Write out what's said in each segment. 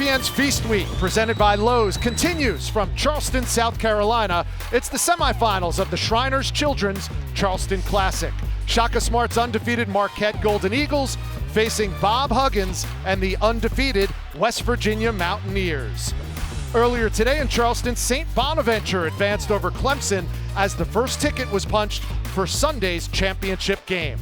ESPN's Feast Week, presented by Lowe's, continues from Charleston, South Carolina. It's the semifinals of the Shriners Children's Charleston Classic. Shaka Smart's undefeated Marquette Golden Eagles facing Bob Huggins and the undefeated West Virginia Mountaineers. Earlier today in Charleston, St. Bonaventure advanced over Clemson as the first ticket was punched for Sunday's championship game.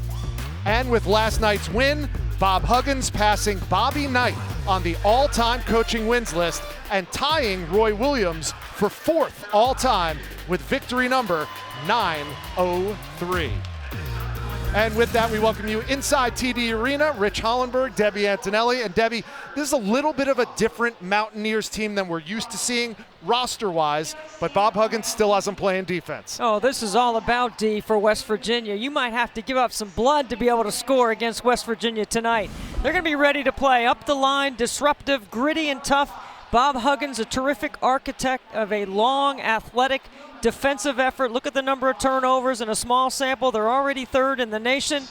And with last night's win, Bob Huggins passing Bobby Knight on the all-time coaching wins list and tying Roy Williams for fourth all-time with victory number 903. And with that, we welcome you inside TD Arena. Rich Hollenberg, Debbie Antonelli. And Debbie, this is a little bit of a different Mountaineers team than we're used to seeing roster-wise, but Bob Huggins still hasn't playing defense. Oh, this is all about D for West Virginia. You might have to give up some blood to be able to score against West Virginia tonight. They're going to be ready to play up the line, disruptive, gritty, and tough. Bob Huggins, a terrific architect of a long, athletic, defensive effort. Look at the number of turnovers in a small sample. They're already third in the nation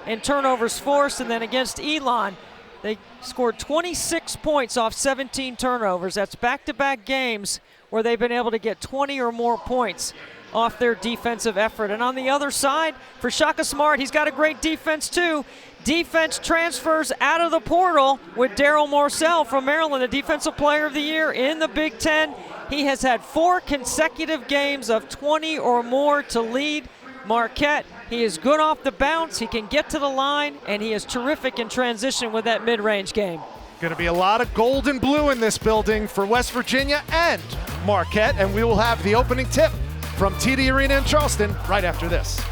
in turnovers forced. And then against Elon, they scored 26 points off 17 turnovers. That's back-to-back games where they've been able to get 20 or more points off their defensive effort. And on the other side, for Shaka Smart, he's got a great defense too. Defense transfers out of the portal with Darryl Morsell from Maryland, the Defensive Player of the Year in the Big Ten. He has had 4 consecutive games of 20 or more to lead Marquette. He is good off the bounce, he can get to the line, and he is terrific in transition with that mid-range game. Going to be a lot of gold and blue in this building for West Virginia and Marquette, and we will have the opening tip from TD Arena in Charleston right after this.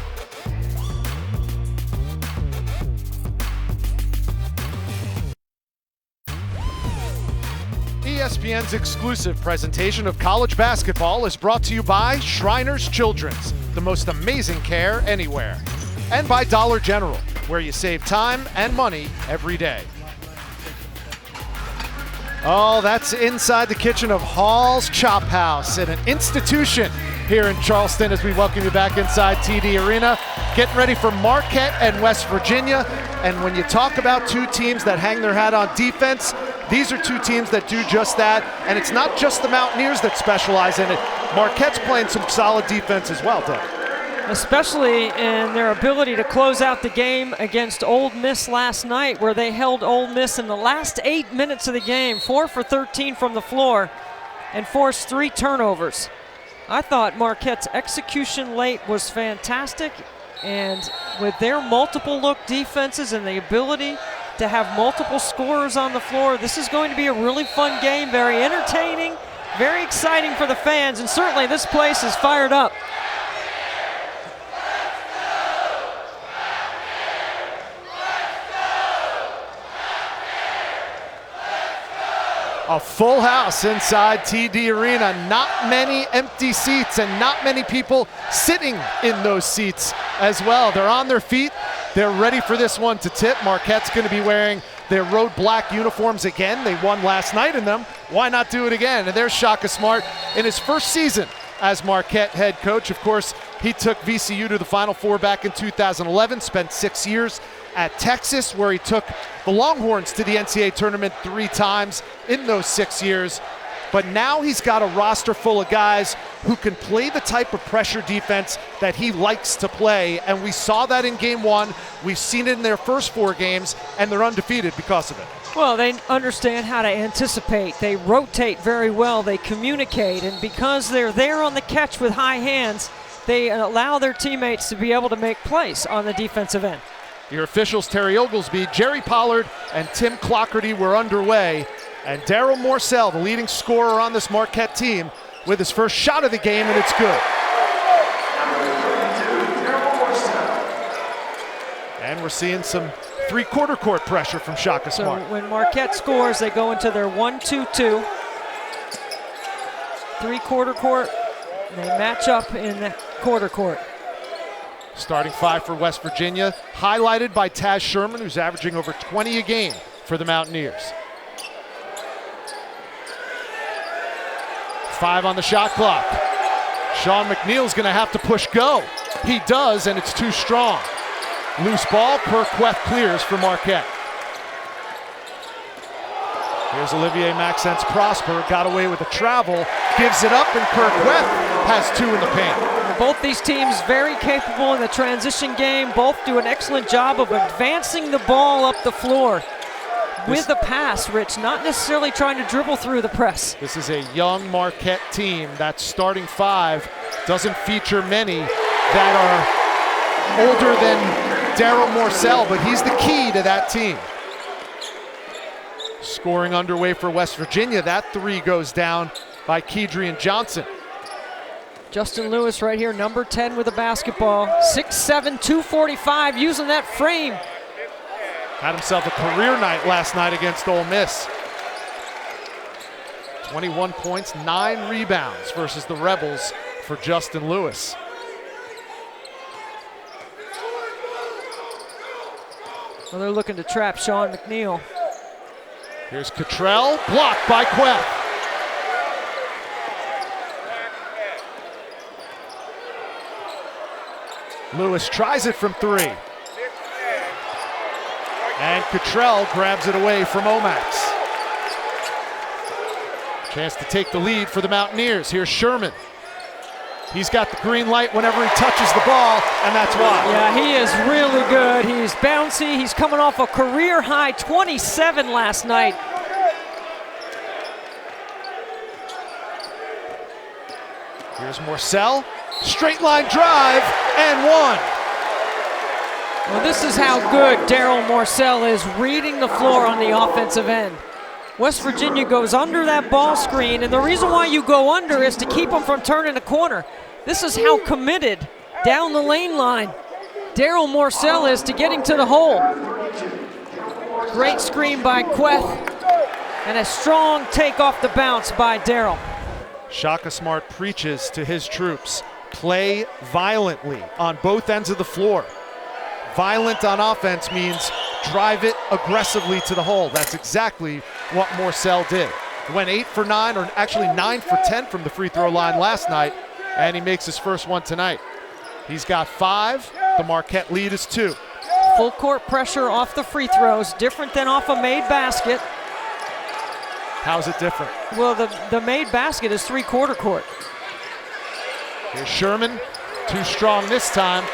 ESPN's exclusive presentation of college basketball is brought to you by Shriners Children's, the most amazing care anywhere, and by Dollar General, where you save time and money every day. Oh, that's inside the kitchen of Hall's Chop House, and an institution here in Charleston as we welcome you back inside TD Arena. Getting ready for Marquette and West Virginia. And when you talk about two teams that hang their hat on defense, these are two teams that do just that. And it's not just the Mountaineers that specialize in it. Marquette's playing some solid defense as well, Doug. Especially in their ability to close out the game against Ole Miss last night, where they held Ole Miss in the last 8 minutes of the game, 4 for 13 from the floor, and forced 3 turnovers. I thought Marquette's execution late was fantastic, and with their multiple look defenses and the ability to have multiple scorers on the floor, this is going to be a really fun game, very entertaining, very exciting for the fans, and certainly this place is fired up. A full house inside TD Arena. Not many empty seats and not many people sitting in those seats as well. They're on their feet. They're ready for this one to tip. Marquette's going to be wearing their road black uniforms again. They won last night in them. Why not do it again? And there's Shaka Smart in his first season as Marquette head coach. Of course, he took VCU to the Final Four back in 2011, spent 6 years at Texas, where he took the Longhorns to the NCAA tournament 3 times in those 6 years. But now he's got a roster full of guys who can play the type of pressure defense that he likes to play. And we saw that in game 1. We've seen it in their first 4 games, and they're undefeated because of it. Well, they understand how to anticipate. They rotate very well. They communicate. And because they're there on the catch with high hands, they allow their teammates to be able to make plays on the defensive end. Your officials, Terry Oglesby, Jerry Pollard, and Tim Clockerty were underway. And Darryl Morsell, the leading scorer on this Marquette team, with his first shot of the game, and it's good. And we're seeing some three-quarter court pressure from Shaka Smart. So when Marquette scores, they go into their 1-2-2. Three-quarter court. They match up in the quarter court. Starting 5 for West Virginia, highlighted by Taz Sherman, who's averaging over 20 a game for the Mountaineers. 5 on the shot clock. Sean McNeil's going to have to push go. He does, and it's too strong. Loose ball, Perqueth clears for Marquette. Here's Olivier Maxence Prosper, got away with a travel, gives it up, and Kirk Weth has 2 in the paint. Both these teams very capable in the transition game. Both do an excellent job of advancing the ball up the floor with a pass, Rich, not necessarily trying to dribble through the press. This is a young Marquette team. That starting 5 doesn't feature many that are older than Daryl Morcell, but he's the key to that team. Scoring underway for West Virginia. That 3 goes down by Kedrian Johnson. Justin Lewis right here, number 10 with a basketball. 6'7", 245, using that frame. Had himself a career night last night against Ole Miss. 21 points, 9 rebounds versus the Rebels for Justin Lewis. Well, they're looking to trap Sean McNeil. Here's Cottrell, blocked by Queth. Lewis tries it from 3. And Cottrell grabs it away from Omax. Chance to take the lead for the Mountaineers. Here's Sherman. He's got the green light whenever he touches the ball, and that's why. Yeah, he is really good. He's bouncy. He's coming off a career high 27 last night. Here's Morcell. Straight line drive, and 1. Well, this is how good Daryl Morcell is reading the floor on the offensive end. West Virginia goes under that ball screen, and the reason why you go under is to keep them from turning the corner. This is how committed down the lane line Daryl Morcell is to getting to the hole. Great screen by Queth, and a strong take off the bounce by Daryl. Shaka Smart preaches to his troops, play violently on both ends of the floor. Violent on offense means drive it aggressively to the hole. That's exactly what Morcell did. He went 8 for 9, or actually 9 for 10 from the free throw line last night, and he makes his first one tonight. He's got 5. The Marquette lead is 2. Full court pressure off the free throws, different than off a made basket. How's it different? Well, the made basket is 3/4 court. Here's Sherman, too strong this time.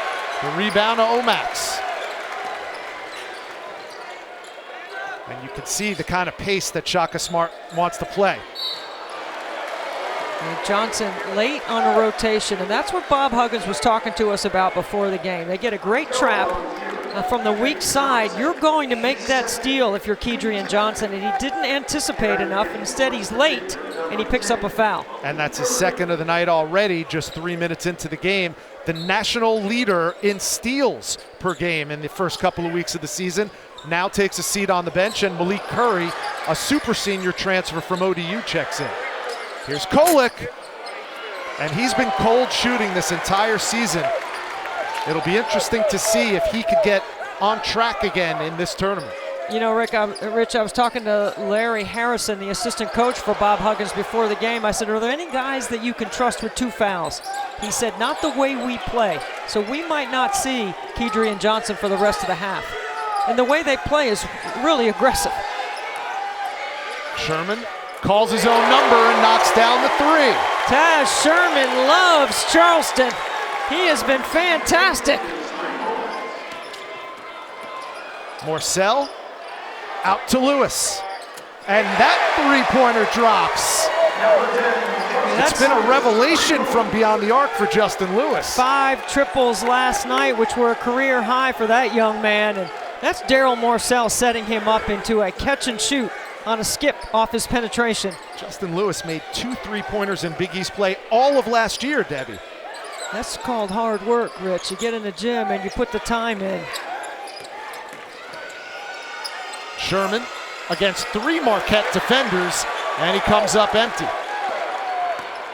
The rebound to Omax. And you can see the kind of pace that Shaka Smart wants to play. And Johnson late on a rotation, and that's what Bob Huggins was talking to us about before the game. They get a great trap from the weak side. You're going to make that steal if you're Kedrian Johnson, and he didn't anticipate enough. Instead, he's late, and he picks up a foul. And that's his second of the night already, just 3 minutes into the game. The national leader in steals per game in the first couple of weeks of the season now takes a seat on the bench, and Malik Curry, a super senior transfer from ODU, checks in. Here's Kolek, and he's been cold shooting this entire season. It'll be interesting to see if he could get on track again in this tournament. You know, Rich, I was talking to Larry Harrison, the assistant coach for Bob Huggins, before the game. I said, are there any guys that you can trust with 2 fouls? He said, not the way we play. So we might not see Kedrian Johnson for the rest of the half. And the way they play is really aggressive. Sherman calls his own number and knocks down the 3. Taz Sherman loves Charleston. He has been fantastic. Morcell out to Lewis. And that 3-pointer drops. It's been a revelation from beyond the arc for Justin Lewis. 5 triples last night, which were a career high for that young man. And that's Daryl Morcell setting him up into a catch and shoot on a skip off his penetration. Justin Lewis made 2 3-pointers in Big East play all of last year, Debbie. That's called hard work, Rich. You get in the gym and you put the time in. Sherman against 3 Marquette defenders, and he comes up empty.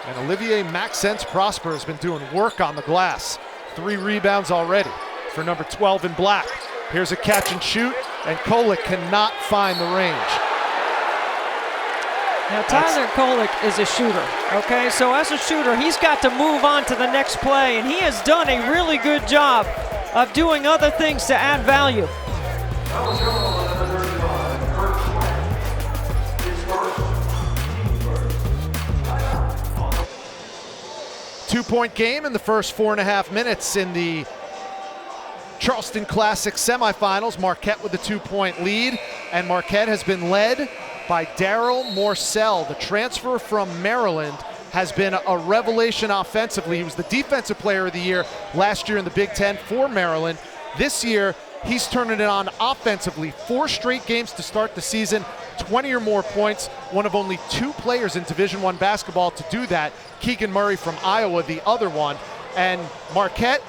And Olivier Maxence Prosper has been doing work on the glass. 3 rebounds already for number 12 in black. Here's a catch and shoot, and Kolek cannot find the range. Now, Tyler Kolek is a shooter, okay? So as a shooter, he's got to move on to the next play, and he has done a really good job of doing other things to add value. 2-point game in the first 4.5 minutes in the Charleston Classic semifinals. Marquette with a 2-point lead, and Marquette has been led by Darryl Morsell. The transfer from Maryland has been a revelation offensively. He was the defensive player of the year last year in the Big Ten for Maryland. This year, he's turning it on offensively. 4 straight games to start the season, 20 or more points. One of only 2 players in Division I basketball to do that. Keegan Murray from Iowa, the other one. And Marquette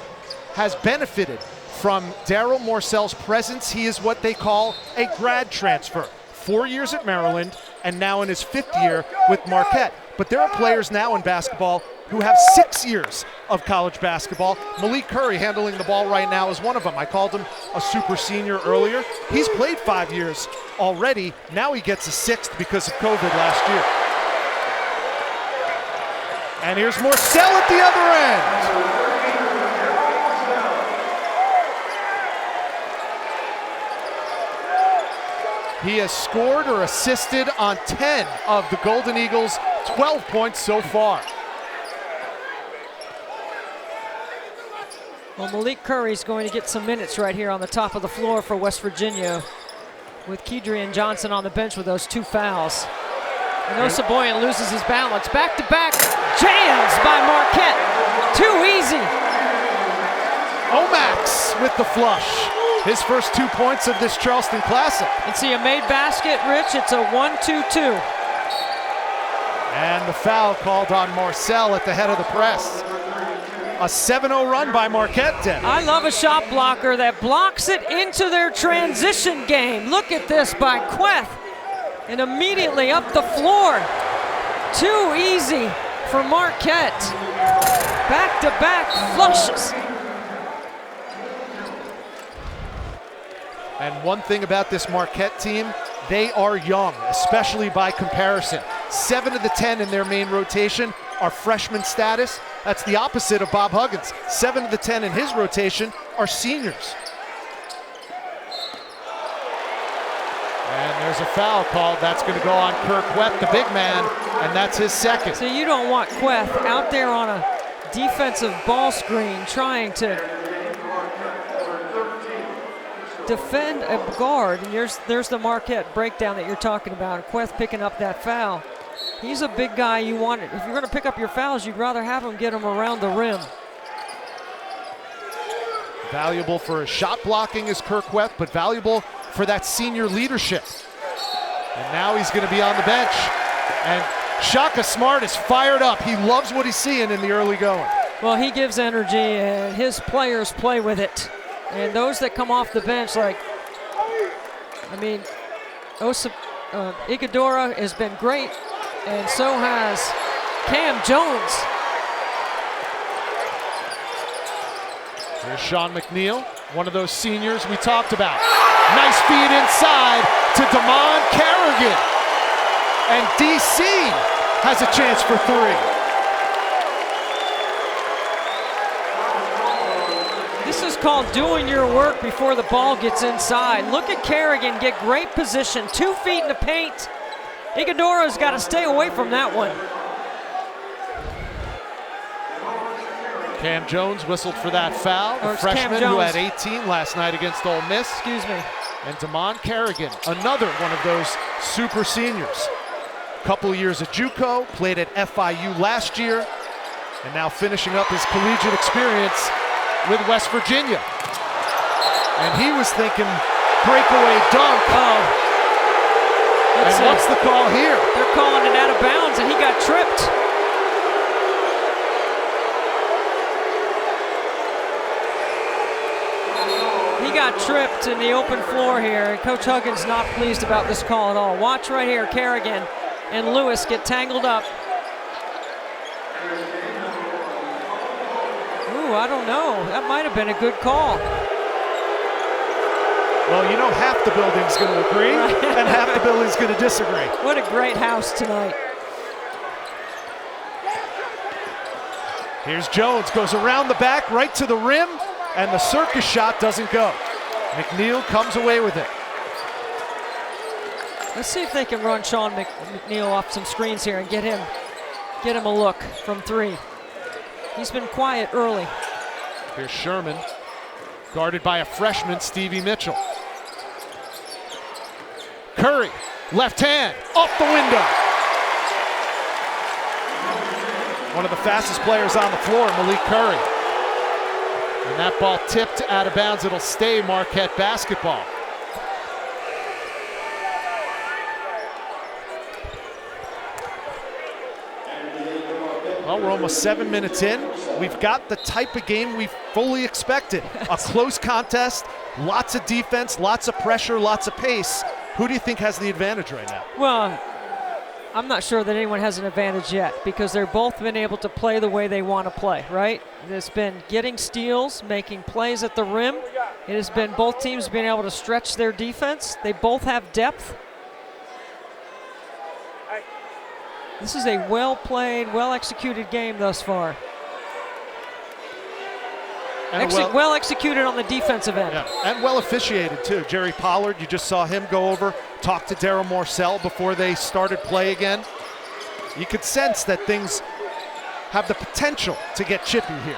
has benefited from Darryl Morsell's presence. He is what they call a grad transfer. 4 years at Maryland, and now in his 5th year with Marquette. But there are players now in basketball who have 6 years of college basketball. Malik Curry handling the ball right now is one of them. I called him a super senior earlier. He's played 5 years already. Now he gets a 6th because of COVID last year. And here's Morsell at the other end. He has scored or assisted on 10 of the Golden Eagles' 12 points so far. Well, Malik Curry's going to get some minutes right here on the top of the floor for West Virginia, with Kedrian Johnson on the bench with those 2 fouls. And Osaboyan loses his balance. Back-to-back jams by Marquette. Too easy. Omax with the flush. His first 2 points of this Charleston Classic. And see a made basket, Rich. It's a 1-2-2. And the foul called on Morsell at the head of the press. A 7-0 run by Marquette, Deb. I love a shot blocker that blocks it into their transition game. Look at this by Queth. And immediately up the floor. Too easy for Marquette. Back-to-back flushes. And one thing about this Marquette team, they are young, especially by comparison. 7 of the 10 in their main rotation are freshman status. That's the opposite of Bob Huggins. 7 of the 10 in his rotation are seniors. And there's a foul called. That's going to go on Kirk Queth, the big man, and that's his 2nd. So you don't want Queth out there on a defensive ball screen trying to defend a guard, and there's the Marquette breakdown that you're talking about. Queth picking up that foul. He's a big guy. You want it. If you're going to pick up your fouls, you'd rather have him get them around the rim. Valuable for his shot blocking is Kirk Queth, but valuable for that senior leadership. And now he's going to be on the bench. And Shaka Smart is fired up. He loves what he's seeing in the early going. Well, he gives energy, and his players play with it. And those that come off the bench, like, I mean, Iguodala has been great, and so has Cam Jones. Here's Sean McNeil, one of those seniors we talked about. Nice feed inside to Damon Carrigan. And DC has a chance for 3. This is called doing your work before the ball gets inside. Look at Carrigan get great position, 2 feet in the paint. Iguodala's got to stay away from that one. Cam Jones whistled for that foul. The freshman who had 18 last night against Ole Miss. Excuse me. And Damon Carrigan, another one of those super seniors. Couple years at JUCO, played at FIU last year, and now finishing up his collegiate experience with West Virginia. And he was thinking breakaway dunk. And what's the call here? They're calling it out of bounds, and he got tripped. He got tripped in the open floor here, and Coach Huggins not pleased about this call at all. Watch right here, Carrigan and Lewis get tangled up. Ooh, I don't know. That might have been a good call. Well, you know, half the building's going to agree, and half the building's going to disagree. What a great house tonight. Here's Jones, goes around the back, right to the rim, and the circus shot doesn't go. McNeil comes away with it. Let's see if they can run Sean McNeil off some screens here and get him a look from 3. He's been quiet early. Here's Sherman, guarded by a freshman, Stevie Mitchell. Curry, left hand, off the window. One of the fastest players on the floor, Malik Curry. And that ball tipped out of bounds. It'll stay Marquette basketball. Well, we're almost 7 minutes in. We've got the type of game we fully expected. A close contest, lots of defense, lots of pressure, lots of pace. Who do you think has the advantage right now? Well, I'm not sure that anyone has an advantage yet because they're both been able to play the way they want to play, right? It's been getting steals, making plays at the rim. It has been both teams being able to stretch their defense. They both have depth. This is a well-played, well-executed game thus far. Well executed on the defensive end. Yeah, and well officiated too. Jerry Pollard, you just saw him go over, talk to Darryl Morcell before they started play again. You could sense that things have the potential to get chippy here.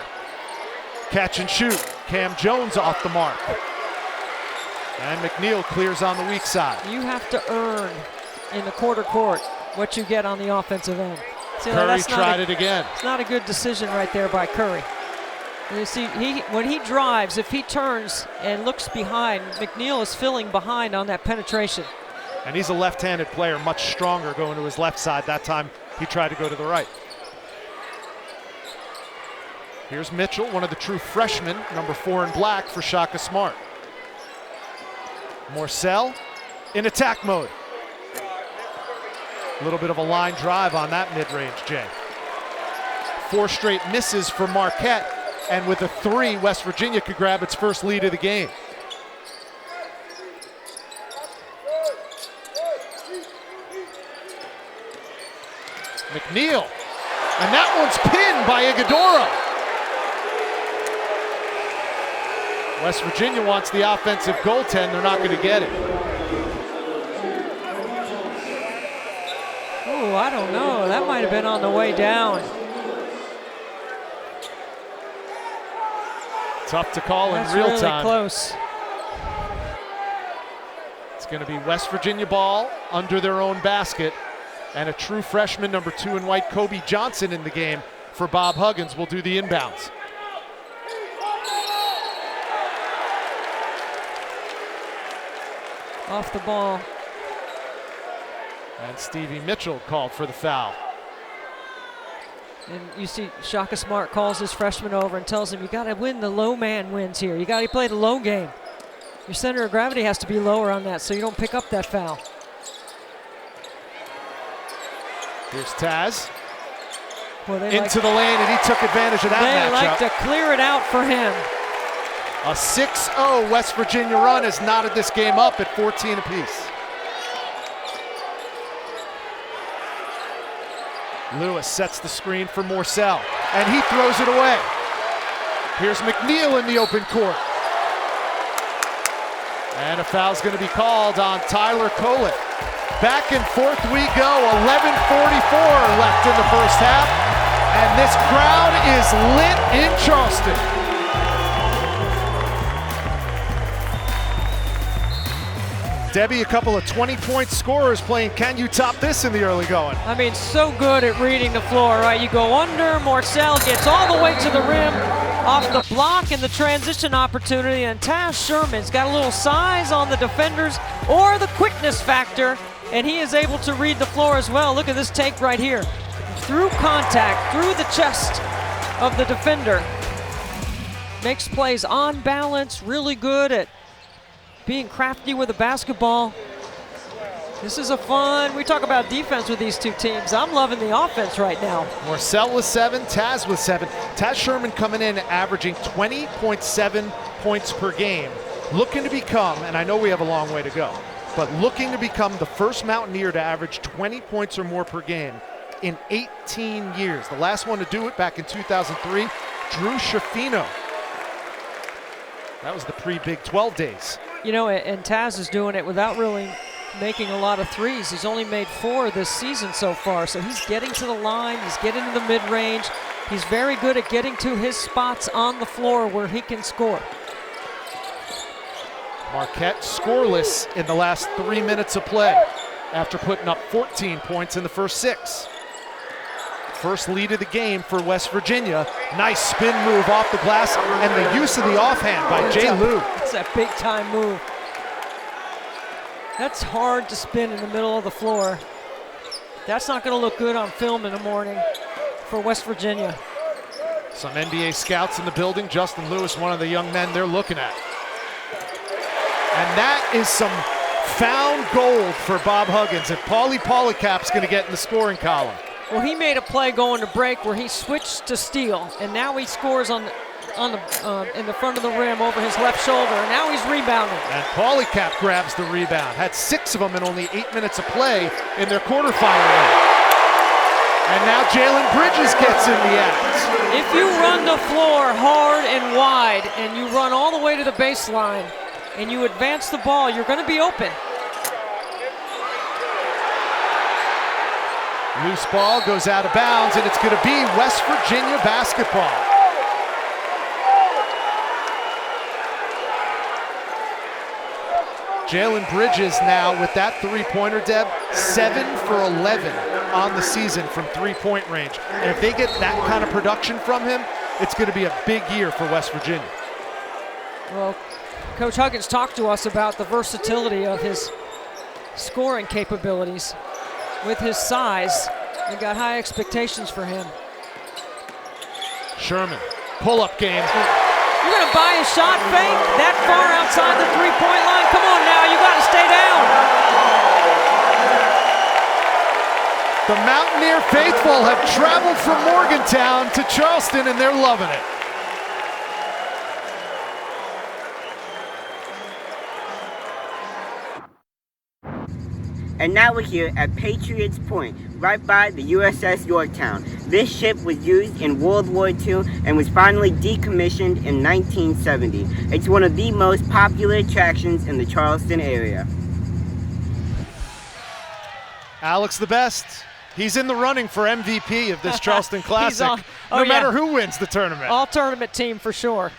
Catch and shoot. Cam Jones off the mark. And McNeil clears on the weak side. You have to earn in the quarter court what you get on the offensive end. See, Curry tried it again. It's not a good decision right there by Curry. And you see, when he drives, if he turns and looks behind, McNeil is filling behind on that penetration. And he's a left-handed player, much stronger going to his left side. That time he tried to go to the right. Here's Mitchell, one of the true freshmen, number 4 in black for Shaka Smart. Morcell in attack mode. A little bit of a line drive on that mid-range, Jay. 4 straight misses for Marquette, and with a 3, West Virginia could grab its first lead of the game. McNeil, and that one's pinned by Iguodala. West Virginia wants the offensive goaltend, they're not going to get it. Oh, I don't know. That might have been on the way down. Tough to call That's in real really time. Close. It's going to be West Virginia ball under their own basket, and a true freshman, number 2 in white, Kobe Johnson, in the game for Bob Huggins will do the inbounds. Off the ball. And Stevie Mitchell called for the foul. And you see Shaka Smart calls his freshman over and tells him, you got to win the low man wins here. You got to play the low game. Your center of gravity has to be lower on that so you don't pick up that foul. Here's Taz into the lane, and he took advantage of that matchup. They matchup. like to clear it out for him. A 6-0 West Virginia run has knotted this game up at 14 apiece. Lewis sets the screen for Morcell, and he throws it away. Here's McNeil in the open court. And a foul's going to be called on Tyler Collett. Back and forth we go, 11:44 left in the first half, and this crowd is lit in Charleston. Debbie, a couple of 20-point scorers playing Can You Top This in the early going. I mean, so good at reading the floor, right? You go under, Morcell gets all the way to the rim, off the block and the transition opportunity, and Taz Sherman's got a little size on the defenders or the quickness factor, and he is able to read the floor as well. Look at this take right here. Through contact, through the chest of the defender. Makes plays on balance, really good at being crafty with the basketball. This is a fun, we talk about defense with these two teams. I'm loving the offense right now. Morcell with 7, Taz with 7. Taz Sherman coming in averaging 20.7 points per game. Looking to become, and I know we have a long way to go, but looking to become the first Mountaineer to average 20 points or more per game in 18 years. The last one to do it back in 2003, Drew Schifino. That was the pre-Big 12 days. You know, and Taz is doing it without really making a lot of threes. He's only made 4 this season so far, so he's getting to the line, he's getting to the mid-range, He's very good at getting to his spots on the floor where he can score. Marquette scoreless in the last 3 minutes of play after putting up 14 points in the first 6. First lead of the game for West Virginia. Nice spin move off the glass and the use of the offhand by Jay Lou. That's a big time move. That's hard to spin in the middle of the floor. That's not going to look good on film in the morning for West Virginia. Some NBA scouts in the building. Justin Lewis, one of the young men they're looking at. And that is some found gold for Bob Huggins. And Paulie Polycap's going to get in the scoring column. Well, he made a play going to break where he switched to steal, and now he scores in the front of the rim over his left shoulder, and now he's rebounding. And Polycap grabs the rebound. Had 6 of them in only 8 minutes of play in their quarterfinal win. And now Jalen Bridges gets in the act. If you run the floor hard and wide, and you run all the way to the baseline, and you advance the ball, you're going to be open. Loose ball goes out of bounds, and it's going to be West Virginia basketball. Jalen Bridges now with that three-pointer, Deb, 7 for 11 on the season from three-point range. And if they get that kind of production from him, it's going to be a big year for West Virginia. Well, Coach Huggins talked to us about the versatility of his scoring capabilities. With his size, we got high expectations for him. Sherman, pull-up game. You're going to buy a shot fake that far outside the three-point line? Come on now, you got to stay down. The Mountaineer faithful have traveled from Morgantown to Charleston, and they're loving it. And now we're here at Patriots Point, right by the USS Yorktown. This ship was used in World War II and was finally decommissioned in 1970. It's one of the most popular attractions in the Charleston area. Alex the Best, he's in the running for MVP of this Charleston Classic, no matter who wins the tournament. All tournament team for sure.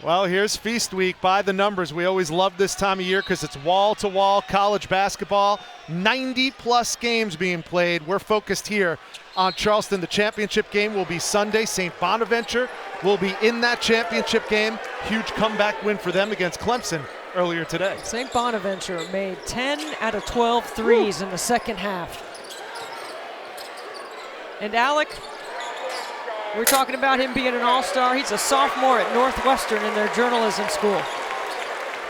Well, here's Feast Week by the numbers. We always love this time of year because it's wall-to-wall college basketball. 90-plus games being played. We're focused here on Charleston. The championship game will be Sunday. St. Bonaventure will be in that championship game. Huge comeback win for them against Clemson earlier today. St. Bonaventure made 10 out of 12 threes in the second half. And Alec, we're talking about him being an all-star. He's a sophomore at Northwestern in their journalism school.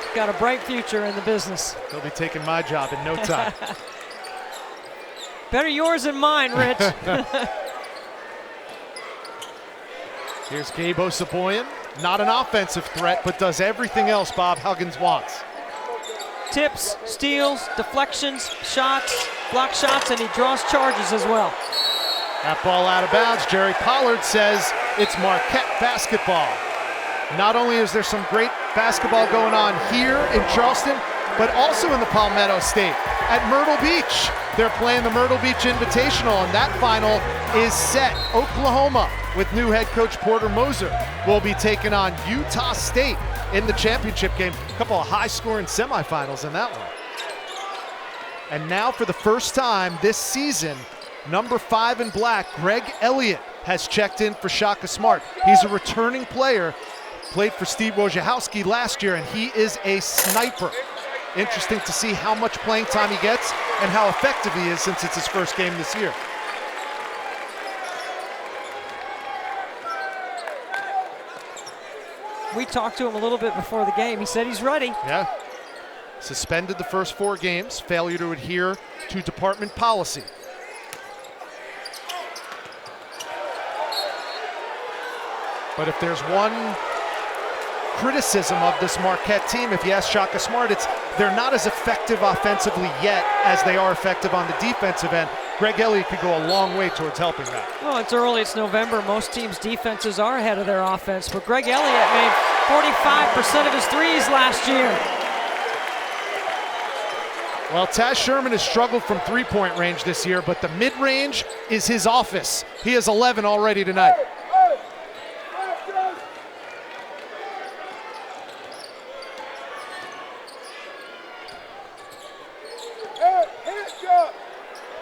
He's got a bright future in the business. He'll be taking my job in no time. Better yours than mine, Rich. Here's Gabe Osaboyan. Not an offensive threat, but does everything else Bob Huggins wants. Tips, steals, deflections, shots, block shots, and he draws charges as well. That ball out of bounds. Jerry Pollard says it's Marquette basketball. Not only is there some great basketball going on here in Charleston, but also in the Palmetto State at Myrtle Beach. They're playing the Myrtle Beach Invitational, and that final is set. Oklahoma, with new head coach Porter Moser, will be taking on Utah State in the championship game. A couple of high-scoring semifinals in that one. And now for the first time this season, number 5 in black, Greg Elliott, has checked in for Shaka Smart. He's a returning player, played for Steve Wojciechowski last year, and he is a sniper. Interesting to see how much playing time he gets and how effective he is since it's his first game this year. We talked to him a little bit before the game. He said he's ready. Yeah. Suspended the first 4 games, failure to adhere to department policy. But if there's one criticism of this Marquette team, if you ask Shaka Smart, it's they're not as effective offensively yet as they are effective on the defensive end. Greg Elliott could go a long way towards helping that. Well, it's early, it's November. Most teams' defenses are ahead of their offense, but Greg Elliott made 45% of his threes last year. Well, Taz Sherman has struggled from three-point range this year, but the mid-range is his office. He has 11 already tonight.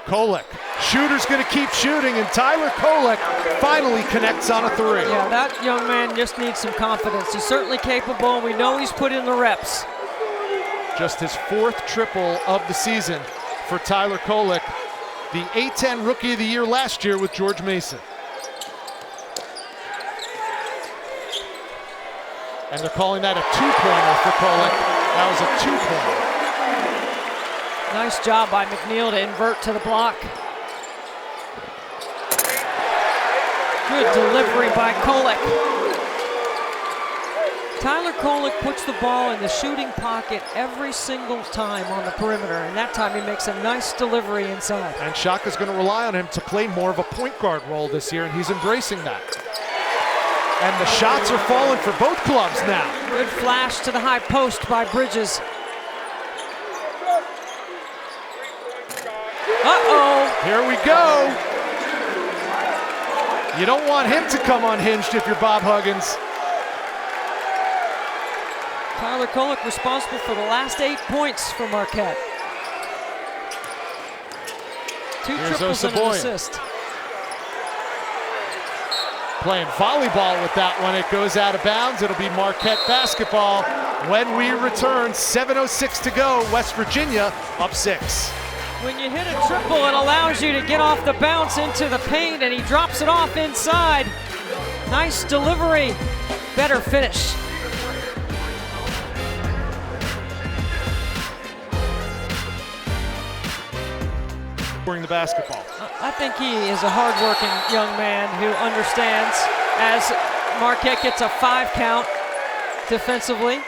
Kolek, shooter's gonna keep shooting, and Tyler Kolek finally connects on a three. Yeah, that young man just needs some confidence. He's certainly capable, and we know he's put in the reps. Just his fourth triple of the season for Tyler Kolek, the A-10 Rookie of the Year last year with George Mason. And they're calling that a two-pointer for Kolek. That was a two-pointer. Nice job by McNeil to invert to the block. Good delivery by Kolek. Tyler Kolek puts the ball in the shooting pocket every single time on the perimeter, and that time he makes a nice delivery inside. And Shaka's going to rely on him to play more of a point guard role this year, and he's embracing that. And the shots are falling for both clubs now. Good flash to the high post by Bridges. Uh-oh. Here we go. You don't want him to come unhinged if you're Bob Huggins. Tyler Kolek responsible for the last 8 points for Marquette. Two triples and an assist. Playing volleyball with that one. It goes out of bounds. It'll be Marquette basketball when we return. 7:06 to go. West Virginia up 6. When you hit a triple, it allows you to get off the bounce into the paint, and he drops it off inside. Nice delivery. Better finish. The basketball. I think he is a hard-working young man who understands as Marquette gets a 5 count defensively.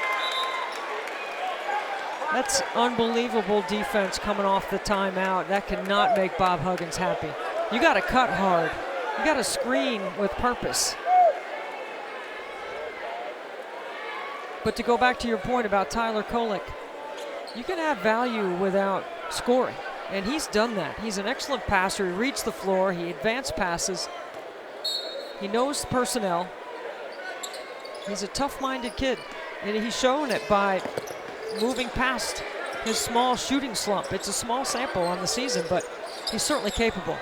That's unbelievable defense coming off the timeout. That cannot make Bob Huggins happy. You got to cut hard. You got to screen with purpose. But to go back to your point about Tyler Kolek, you can have value without scoring. And he's done that. He's an excellent passer. He reads the floor. He advanced passes. He knows personnel. He's a tough-minded kid. And he's shown it by moving past his small shooting slump. It's a small sample on the season, but he's certainly capable.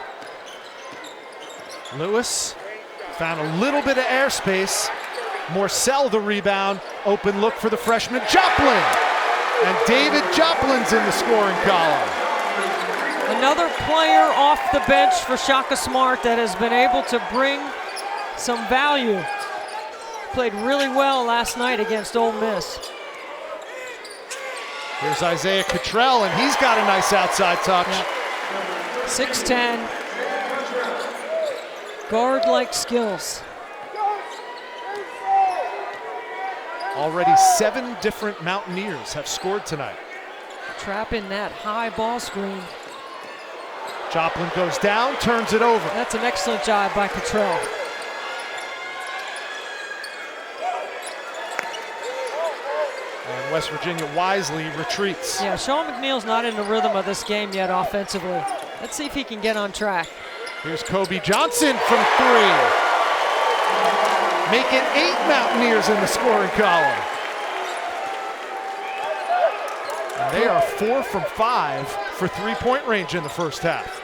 Lewis found a little bit of airspace. Morcell the rebound. Open look for the freshman Joplin. And David Joplin's in the scoring column. Another player off the bench for Shaka Smart that has been able to bring some value. Played really well last night against Ole Miss. Here's Isaiah Cottrell, and he's got a nice outside touch. Yep. 6'10". Guard-like skills. Already 7 different Mountaineers have scored tonight. Trapping that high ball screen. Joplin goes down, turns it over. That's an excellent job by Cottrell. And West Virginia wisely retreats. Yeah, Sean McNeil's not in the rhythm of this game yet offensively. Let's see if he can get on track. Here's Kobe Johnson from 3. Making 8 Mountaineers in the scoring column. And they are 4 from 5 for three-point range in the first half.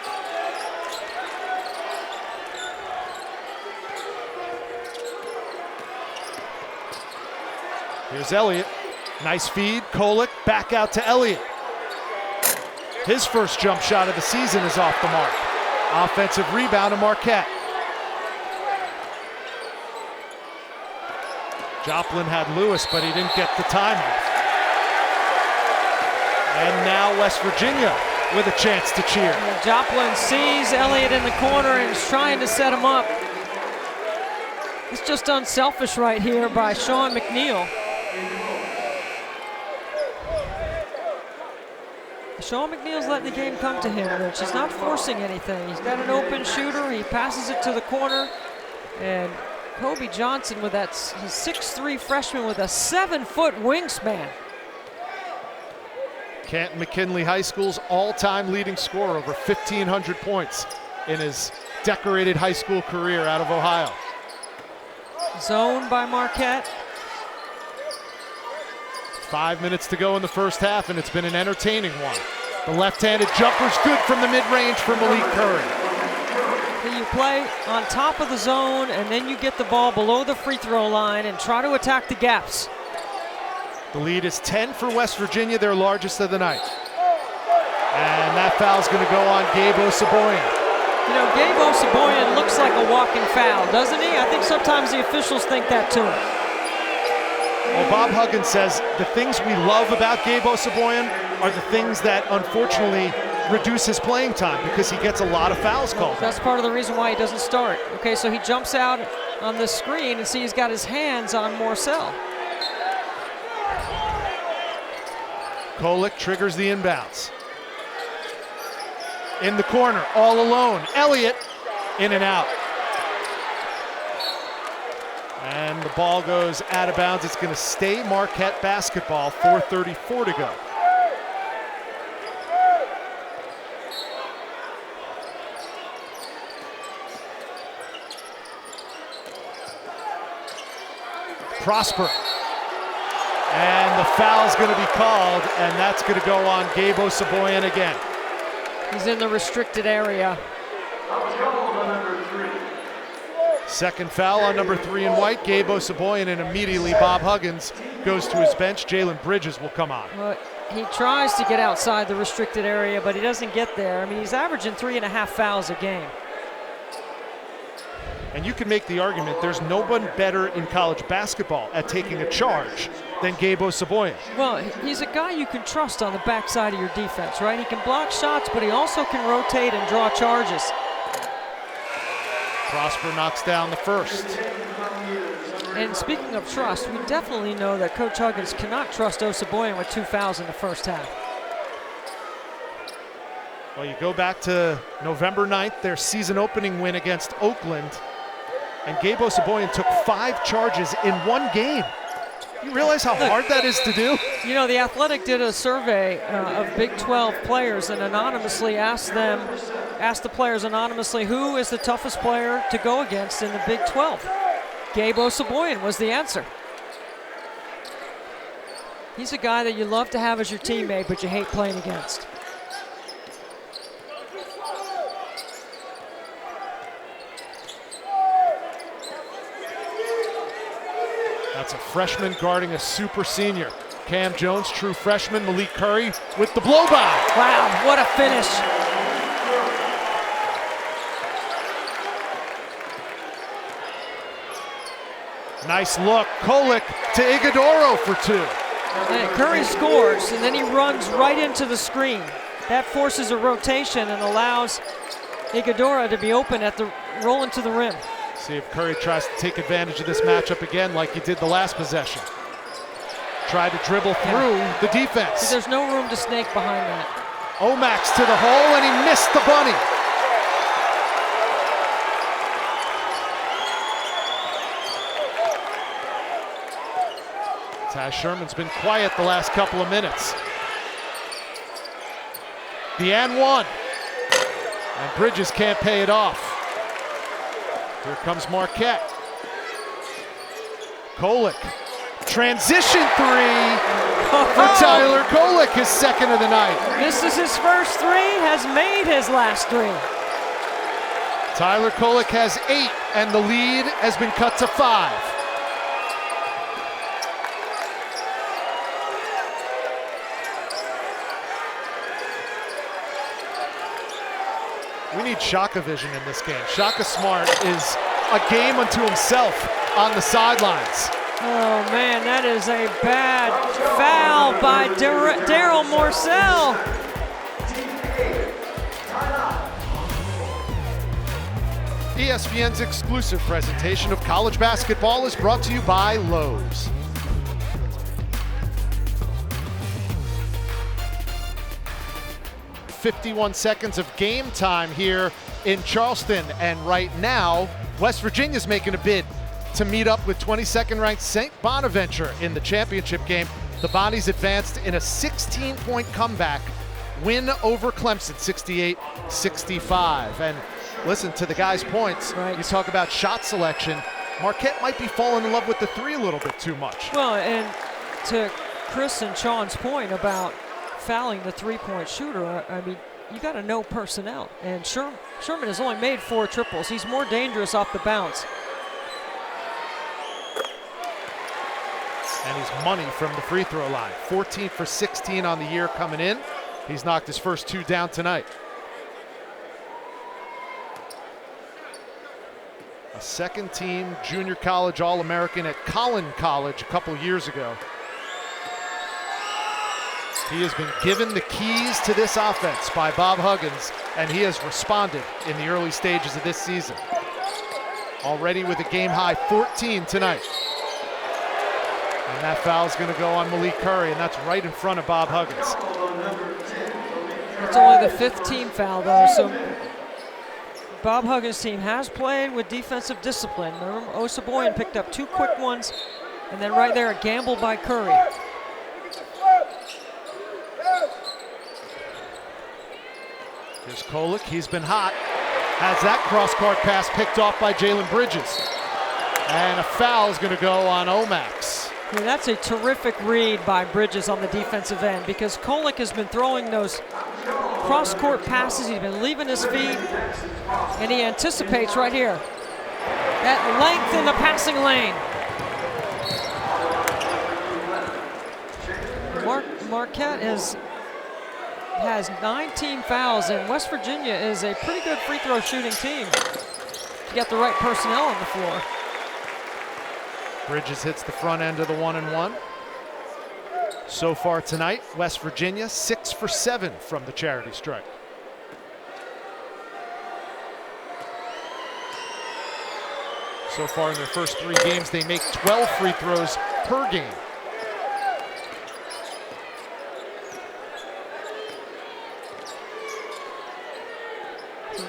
Here's Elliott. Nice feed. Kolek back out to Elliott. His first jump shot of the season is off the mark. Offensive rebound to Marquette. Joplin had Lewis, but he didn't get the timeout. And now West Virginia with a chance to cheer. And Joplin sees Elliott in the corner and is trying to set him up. It's just unselfish right here by Sean McNeil. Sean McNeil's letting the game come to him, Rich. He's not forcing anything. He's got an open shooter. He passes it to the corner. And Kobe Johnson with that 6'3" freshman with a 7-foot wingspan. Canton McKinley High School's all-time leading scorer, over 1,500 points in his decorated high school career out of Ohio. Zone by Marquette. 5 minutes to go in the first half, and it's been an entertaining one. The left-handed jumper's good from the mid-range for Malik Curry. You play on top of the zone, and then you get the ball below the free throw line and try to attack the gaps. The lead is 10 for West Virginia, their largest of the night. And that foul's going to go on Gabe Osaboyan. You know, Gabe Osaboyan looks like a walking foul, doesn't he? I think sometimes the officials think that too. Well, Bob Huggins says the things we love about Gabe Osaboyan are the things that unfortunately reduce his playing time because he gets a lot of fouls called. That's part of the reason why he doesn't start. Okay, so he jumps out on the screen and see he's got his hands on Morcell. Kolick triggers the inbounds. In the corner, all alone. Elliott in and out. And the ball goes out of bounds. It's going to stay Marquette basketball, 4:34 to go. Prosper. And the foul's going to be called, and that's going to go on Gabe Osaboyan again. He's in the restricted area. Second foul on number 3 in white, Gabe Osaboyan, and immediately Bob Huggins goes to his bench. Jalen Bridges will come on. Well, he tries to get outside the restricted area, but he doesn't get there. I mean, he's averaging 3.5 fouls a game. And you can make the argument there's no one better in college basketball at taking a charge than Gabe Osaboyan. Well, he's a guy you can trust on the backside of your defense, right? He can block shots, but he also can rotate and draw charges. Prosper knocks down the first. And speaking of trust, we definitely know that Coach Huggins cannot trust Osaboyan with 2 fouls in the first half. Well, you go back to November 9th, their season opening win against Oakland, and Gabe Osaboyan took 5 charges in one game. You realize how hard that is to do? You know, The Athletic did a survey of Big 12 players and anonymously asked the players anonymously, who is the toughest player to go against in the Big 12? Gabe Osaboyan was the answer. He's a guy that you love to have as your teammate, but you hate playing against. That's a freshman guarding a super senior. Cam Jones, true freshman. Malik Curry with the blow by. Wow, what a finish. Nice look. Kolick to Iguodaro for 2. And Curry scores, and then he runs right into the screen. That forces a rotation and allows Iguodaro to be open at the rolling to the rim. See if Curry tries to take advantage of this matchup again like he did the last possession. Tried to dribble through the defense. See, there's no room to snake behind that. Omax to the hole, and he missed the bunny. Taz Sherman's been quiet the last couple of minutes. The and one. And Bridges can't pay it off. Here comes Marquette. Kolick. Transition 3 for Tyler Kolick, his second of the night. This is his first 3, has made his last 3. Tyler Kolick has 8, and the lead has been cut to 5. We need Shaka vision in this game. Shaka Smart is a game unto himself on the sidelines. Oh man, that is a bad foul by Daryl Morcell. ESPN's exclusive presentation of college basketball is brought to you by Lowe's. "51 seconds of game time here in Charleston, and right now West Virginia's making a bid to meet up with 22nd ranked St. Bonaventure in the championship game. The Bonnies advanced in a 16-point comeback win over Clemson, 68-65. And listen to the guy's points. Right. You talk about shot selection. Marquette might be falling in love with the three a little bit too much. Well, and to Chris and Sean's point about fouling the three-point shooter, I mean, you got to know personnel. And Sherman has only made 4 triples. He's more dangerous off the bounce. And he's money from the free throw line. 14 for 16 on the year coming in. He's knocked his first 2 down tonight. A second-team junior college All-American at Collin College a couple years ago. He has been given the keys to this offense by Bob Huggins, and he has responded in the early stages of this season. Already with a game-high 14 tonight. And that foul is going to go on Malik Curry, and that's right in front of Bob Huggins. It's only the 5th team foul, though, so Bob Huggins' team has played with defensive discipline. Remember, Osaboyan picked up 2 quick ones, and then right there, a gamble by Curry. Here's Kolek, he's been hot. Has that cross-court pass picked off by Jalen Bridges. And a foul is going to go on Omax. I mean, that's a terrific read by Bridges on the defensive end, because Kolek has been throwing those cross-court passes. He's been leaving his feet, and he anticipates right here. That length in the passing lane. Marquette has 19 fouls, and West Virginia is a pretty good free throw shooting team. You got the right personnel on the floor. Bridges hits the front end of the 1-and-1. So far tonight, West Virginia 6 for 7 from the charity stripe. So far in their first 3 games, they make 12 free throws per game.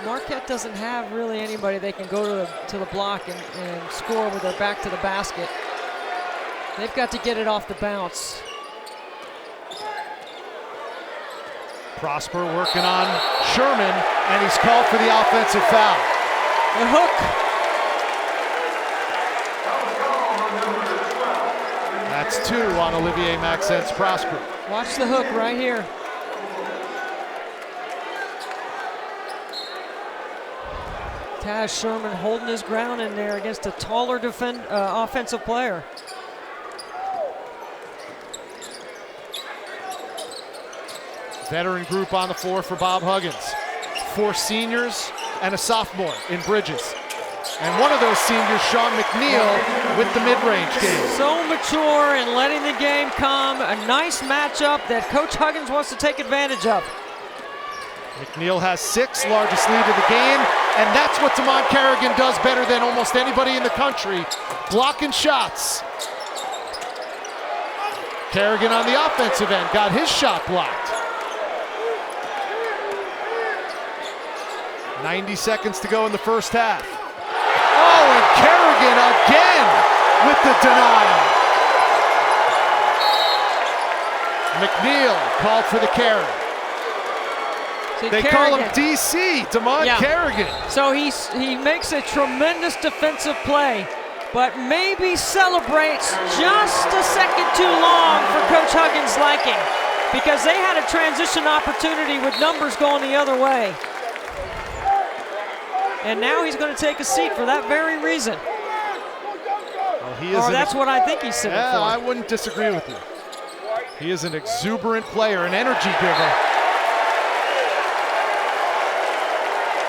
Marquette doesn't have really anybody they can go to the block and score with their back to the basket. They've got to get it off the bounce. Prosper working on Sherman, and he's called for the offensive foul. The hook. That's 2 on Olivier Maxence Prosper. Watch the hook right here. Taz Sherman holding his ground in there against a taller offensive player. Veteran group on the floor for Bob Huggins. 4 seniors and a sophomore in Bridges. And one of those seniors, Sean McNeil, with the mid-range game. So mature and letting the game come. A nice matchup that Coach Huggins wants to take advantage of. McNeil has 6, largest lead of the game, and that's what Damon Kerrigan does better than almost anybody in the country, blocking shots. Kerrigan on the offensive end got his shot blocked. 90 seconds to go in the first half. Oh, and Kerrigan again with the denial. McNeil called for the carry. See, they call him DC, Damon Kerrigan. So he makes a tremendous defensive play, but maybe celebrates just a second too long for Coach Huggins' liking, because they had a transition opportunity with numbers going the other way. And now he's going to take a seat for that very reason. Well, that's what I think he's sitting for. I wouldn't disagree with you. He is an exuberant player, an energy giver.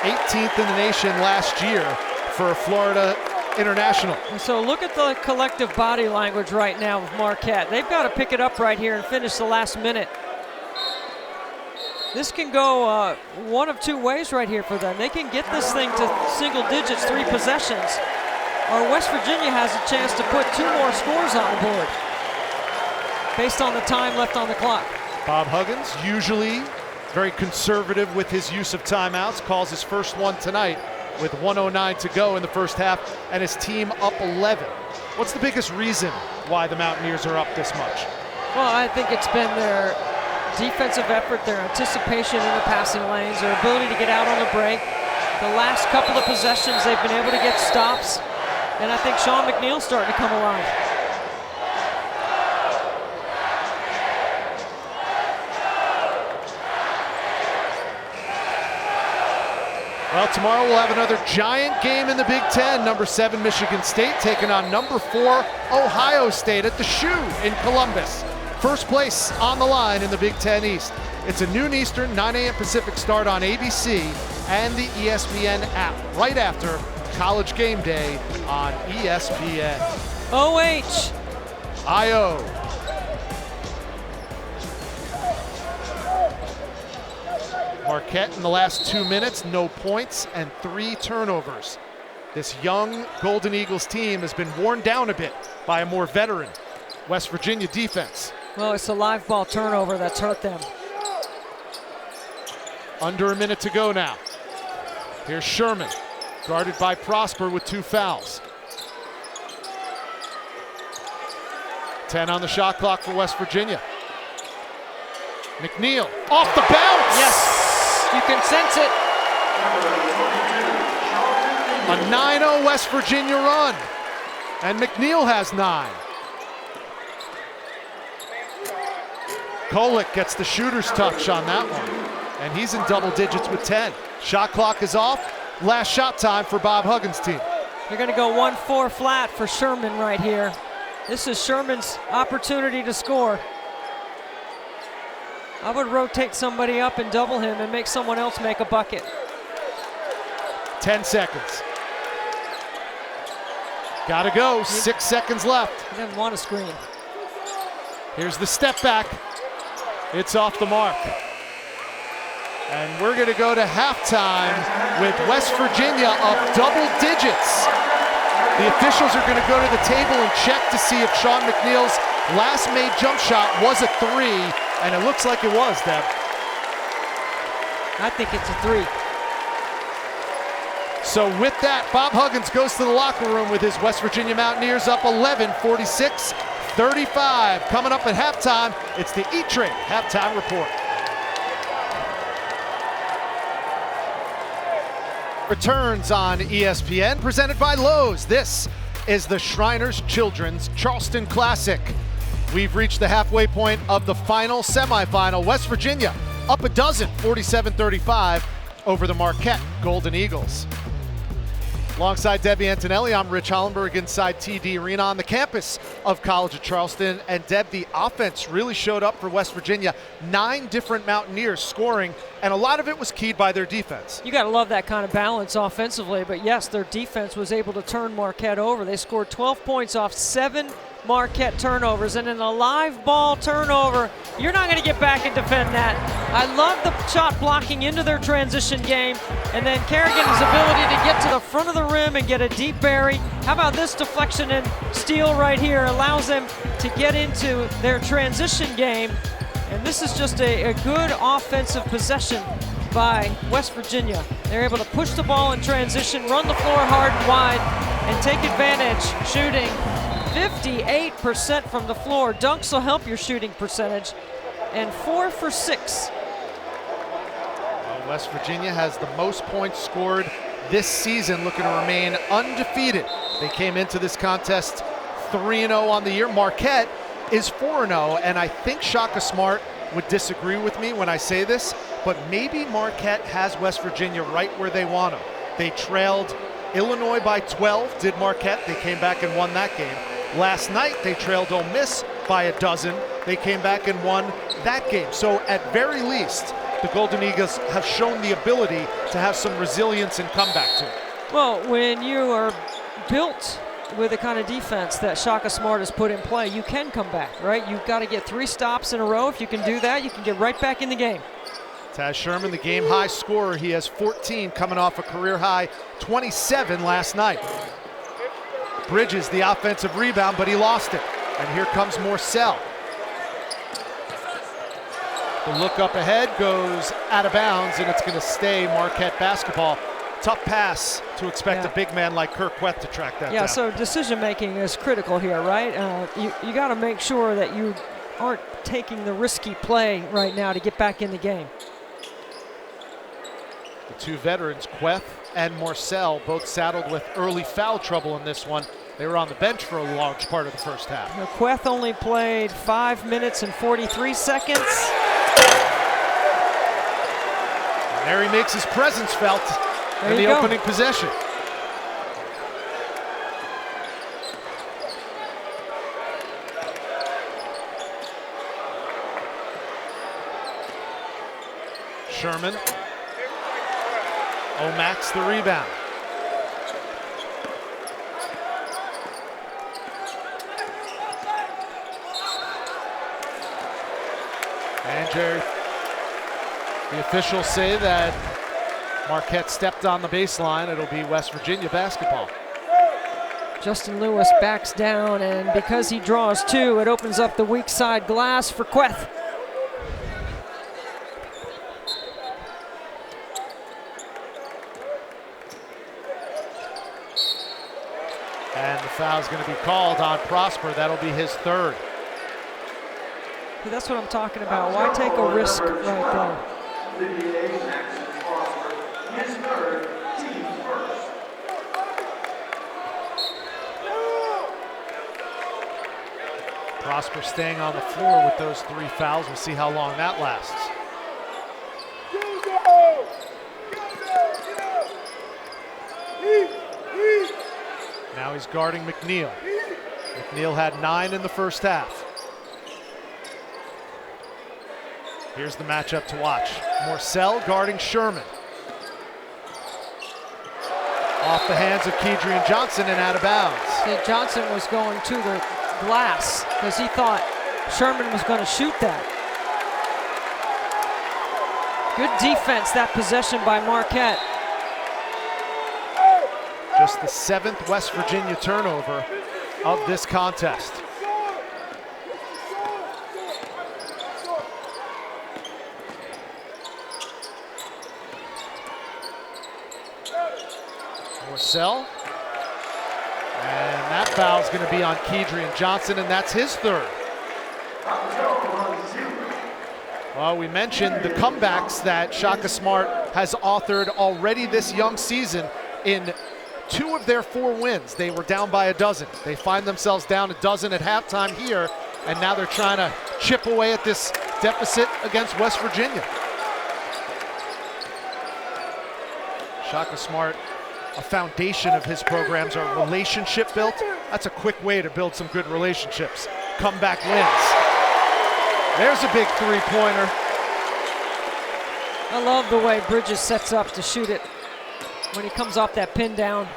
18th in the nation last year for Florida International. And so look at the collective body language right now with Marquette. They've got to pick it up right here and finish the last minute. This can go one of 2 ways right here for them. They can get this thing to single digits, 3 possessions, or West Virginia has a chance to put 2 more scores on the board based on the time left on the clock. Bob Huggins, usually very conservative with his use of timeouts, calls his first one tonight with 1:09 to go in the first half and his team up 11. What's the biggest reason why the Mountaineers are up this much? Well, I think it's been their defensive effort, their anticipation in the passing lanes, their ability to get out on the break. The last couple of possessions, they've been able to get stops, and I think Sean McNeil's starting to come alive. Well, tomorrow we'll have another giant game in the Big Ten. Number 7 Michigan State taking on number 4 Ohio State at the Shoe in Columbus. First place on the line in the Big Ten East. It's a noon Eastern, 9 a.m. Pacific start on ABC and the ESPN app right after College Game Day on ESPN. OH. IO. Marquette in the last 2 minutes, no points and 3 turnovers. This young Golden Eagles team has been worn down a bit by a more veteran West Virginia defense. Well, it's a live ball turnover that's hurt them. Under a minute to go now. Here's Sherman, guarded by Prosper with 2 fouls. 10 on the shot clock for West Virginia. McNeil off the bounce. Yes, you can sense it. A 9-0 West Virginia run, and McNeil has 9. Kolek gets the shooter's touch on that one, and he's in double digits with 10. Shot clock is off. Last shot time for Bob Huggins' team. They're going to go 1-4 flat for Sherman right here. This is Sherman's opportunity to score. I would rotate somebody up and double him and make someone else make a bucket. 10 seconds. Gotta go, 6 seconds left. He doesn't want a screen. Here's the step back. It's off the mark. And we're gonna go to halftime with West Virginia up double digits. The officials are gonna go to the table and check to see if Sean McNeil's last made jump shot was a 3, and it looks like it was, Deb. I think it's a 3. So with that, Bob Huggins goes to the locker room with his West Virginia Mountaineers up 11, 46-35. Coming up at halftime, it's the E-Trade halftime report. Returns on ESPN, presented by Lowe's. This is the Shriners Children's Charleston Classic. We've reached the halfway point of the final semifinal. West Virginia up a dozen, 47-35 over the Marquette Golden Eagles. Alongside Debbie Antonelli, I'm Rich Hollenberg inside TD Arena on the campus of College of Charleston. And Deb, the offense really showed up for West Virginia. 9 different Mountaineers scoring, and a lot of it was keyed by their defense. You got to love that kind of balance offensively, but yes, their defense was able to turn Marquette over. They scored 12 points off 7 Marquette turnovers, and in a live ball turnover, you're not going to get back and defend that. I love the shot blocking into their transition game, and then Kerrigan's ability to get to the front of the rim and get a deep bury. How about this deflection and steal right here? Allows them to get into their transition game, and this is just a good offensive possession by West Virginia. They're able to push the ball in transition, run the floor hard and wide, and take advantage, shooting 58% from the floor. Dunks will help your shooting percentage, and 4 for 6. Well, West Virginia has the most points scored this season, looking to remain undefeated. They came into this contest 3-0 on the year. Marquette is 4-0, and I think Shaka Smart would disagree with me when I say this, but maybe Marquette has West Virginia right where they want them. They trailed Illinois by 12, did Marquette. They came back and won that game. Last night, they trailed Ole Miss by a dozen. They came back and won that game. So at very least, the Golden Eagles have shown the ability to have some resilience and come back to it. Well, when you are built with the kind of defense that Shaka Smart has put in play, you can come back, right? You've got to get 3 stops in a row. If you can do that, you can get right back in the game. Taz Sherman, the game high scorer. He has 14, coming off a career high 27 last night. Bridges the offensive rebound, but he lost it. And here comes Morcell. The look up ahead goes out of bounds, and it's going to stay Marquette basketball. Tough pass to expect a big man like Kirk Weth to track that down. So decision making is critical here, right? You got to make sure that you aren't taking the risky play right now to get back in the game. The two veterans, Queth and Marcel, both saddled with early foul trouble in this one. They were on the bench for a large part of the first half. Now, Queth only played 5 minutes and 43 seconds. And there he makes his presence felt in the opening possession. Sherman. O'Max the rebound. And Jerry, the officials say that Marquette stepped on the baseline. It'll be West Virginia basketball. Justin Lewis backs down, and because he draws two, it opens up the weak side glass for Queth. And the foul's going to be called on Prosper. That'll be his third. That's what I'm talking about. Why take a risk right there? Prosper staying on the floor with those 3 fouls. We'll see how long that lasts. Now he's guarding McNeil. McNeil had 9 in the first half. Here's the matchup to watch. Marcel guarding Sherman. Off the hands of Kedrian Johnson and out of bounds. See, Johnson was going to the glass because he thought Sherman was going to shoot that. Good defense, that possession by Marquette. Just the 7th West Virginia turnover of this contest. Marcel. And that foul is going to be on Kedrian Johnson, and that's his third. Well, we mentioned the comebacks that Shaka Smart has authored already this young season. In 2 of their 4 wins, they were down by a dozen. They find themselves down a dozen at halftime here, and now they're trying to chip away at this deficit against West Virginia. Shaka Smart, a foundation of his programs are relationship built. That's a quick way to build some good relationships. Comeback wins. There's a big 3-pointer. I love the way Bridges sets up to shoot it when he comes off that pin down.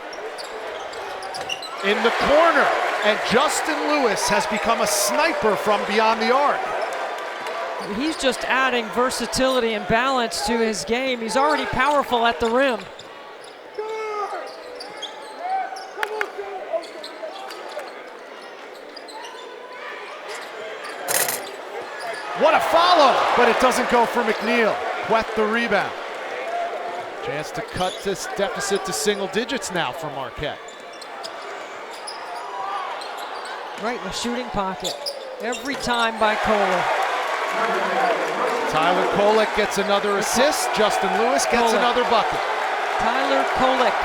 In the corner, and Justin Lewis has become a sniper from beyond the arc. He's just adding versatility and balance to his game. He's already powerful at the rim. What a follow, but it doesn't go for McNeil. Queth the rebound. Chance to cut this deficit to single digits now for Marquette. Right in the shooting pocket. Every time by Kohler. Tyler Kolek gets another assist. Justin Lewis gets another bucket. Tyler Kolek.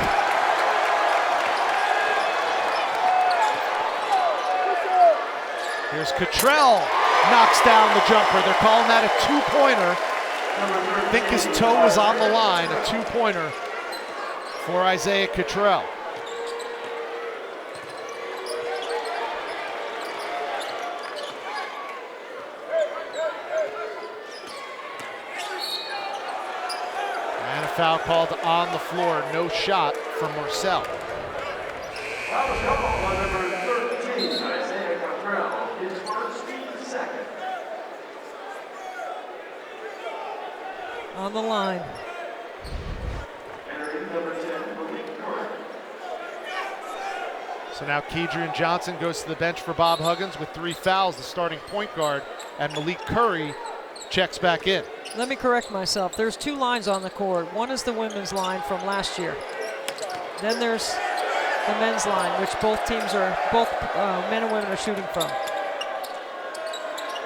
Here's Cottrell. Knocks down the jumper. They're calling that a 2-pointer. I think his toe was on the line. A 2-pointer for Isaiah Cottrell. And a foul called on the floor. No shot from Marcel. On the line. So now Kedrian Johnson goes to the bench for Bob Huggins with 3 fouls, the starting point guard, and Malik Curry checks back in. Let me correct myself. There's 2 lines on the court. One is the women's line from last year. Then there's the men's line, which both men and women are shooting from.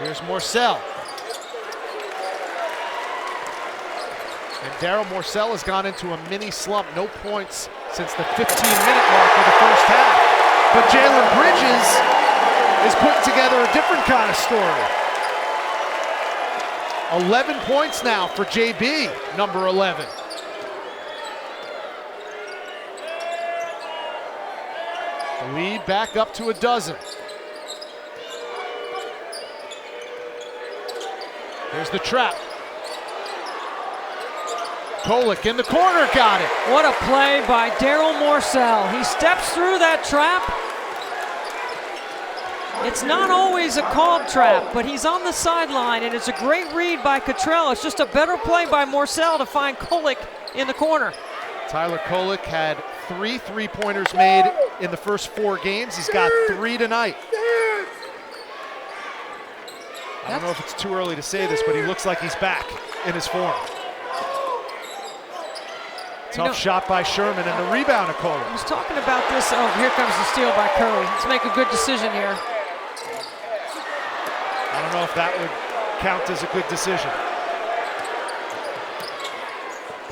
Here's Morcell. And Daryl Morcell has gone into a mini slump. No points since the 15-minute mark of the first half. But Jalen Bridges is putting together a different kind of story. 11 points now for JB, number 11. The lead back up to a dozen. Here's the trap. Kolick in the corner, got it. What a play by Daryl Morcell. He steps through that trap. It's not always a called trap, but he's on the sideline, and it's a great read by Cottrell. It's just a better play by Morcell to find Kolick in the corner. Tyler Kolick had 3 3-pointers made in the first 4 games. He's got 3 tonight. I don't know if it's too early to say this, but he looks like he's back in his form. Tough shot by Sherman and the rebound of Kolick. I was talking about this. Oh, here comes the steal by Curry. Let's make a good decision here. I don't know if that would count as a good decision.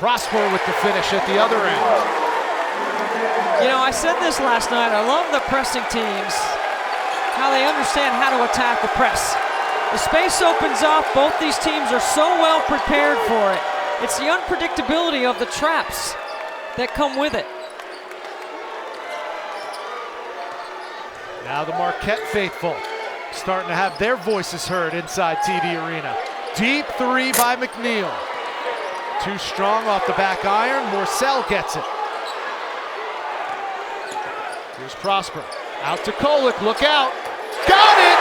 Prosper with the finish at the other end. You know, I said this last night. I love the pressing teams, how they understand how to attack the press. The space opens up. Both these teams are so well prepared for it. It's the unpredictability of the traps that come with it. Now the Marquette faithful starting to have their voices heard inside TD Arena. Deep 3 by McNeil. Too strong off the back iron. Morcell gets it. Here's Prosper. Out to Kolick. Look out. Got it!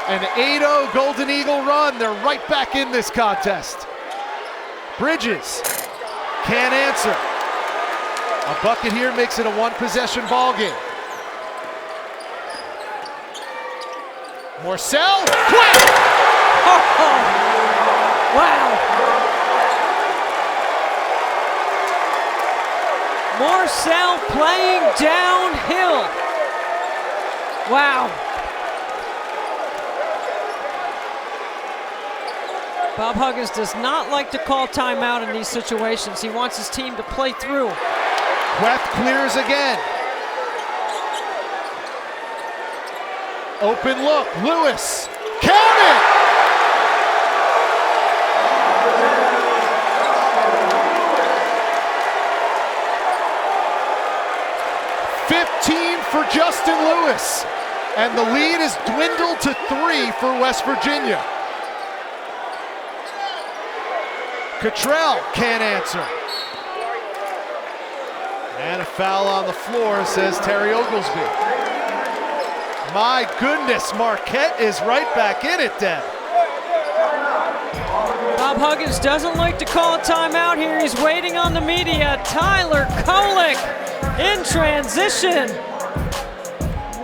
An 8-0 Golden Eagle run. They're right back in this contest. Bridges can't answer. A bucket here makes it a 1-possession ball game. Morcell, quick! Oh, wow. Morcell playing downhill. Wow. Bob Huggins does not like to call timeout in these situations. He wants his team to play through. Queth clears again. Open look, Lewis, count it! For Justin Lewis, and the lead is dwindled to 3 for West Virginia. Cottrell can't answer. And a foul on the floor, says Terry Oglesby. My goodness, Marquette is right back in it, Deb. Bob Huggins doesn't like to call a timeout here. He's waiting on the media. Tyler Kolick in transition.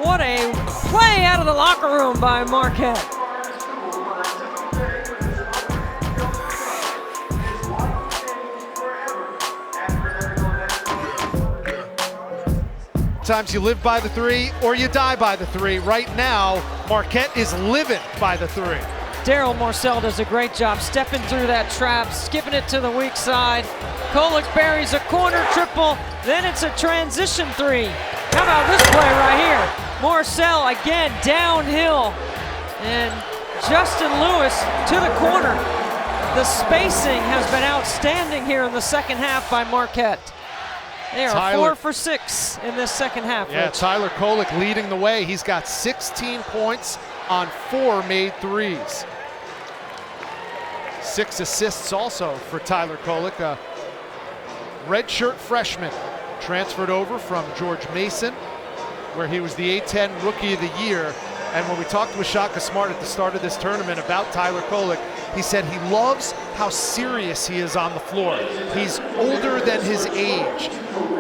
What a play out of the locker room by Marquette. Sometimes you live by the 3 or you die by the 3. Right now, Marquette is living by the 3. Daryl Morcell does a great job stepping through that trap, skipping it to the weak side. Kolick buries a corner triple, then it's a transition 3. How about this play right here? Morcell again downhill, and Justin Lewis to the corner. The spacing has been outstanding here in the second half by Marquette. They are 4 for 6 in this second half. Yeah, Rich. Tyler Kolick leading the way. He's got 16 points on 4 made threes. 6 assists also for Tyler Kolick, a redshirt freshman, transferred over from George Mason, where he was the A-10 Rookie of the Year And when we talked with Shaka Smart at the start of this tournament about Tyler Kolek, he said he loves how serious he is on the floor. He's older than his age,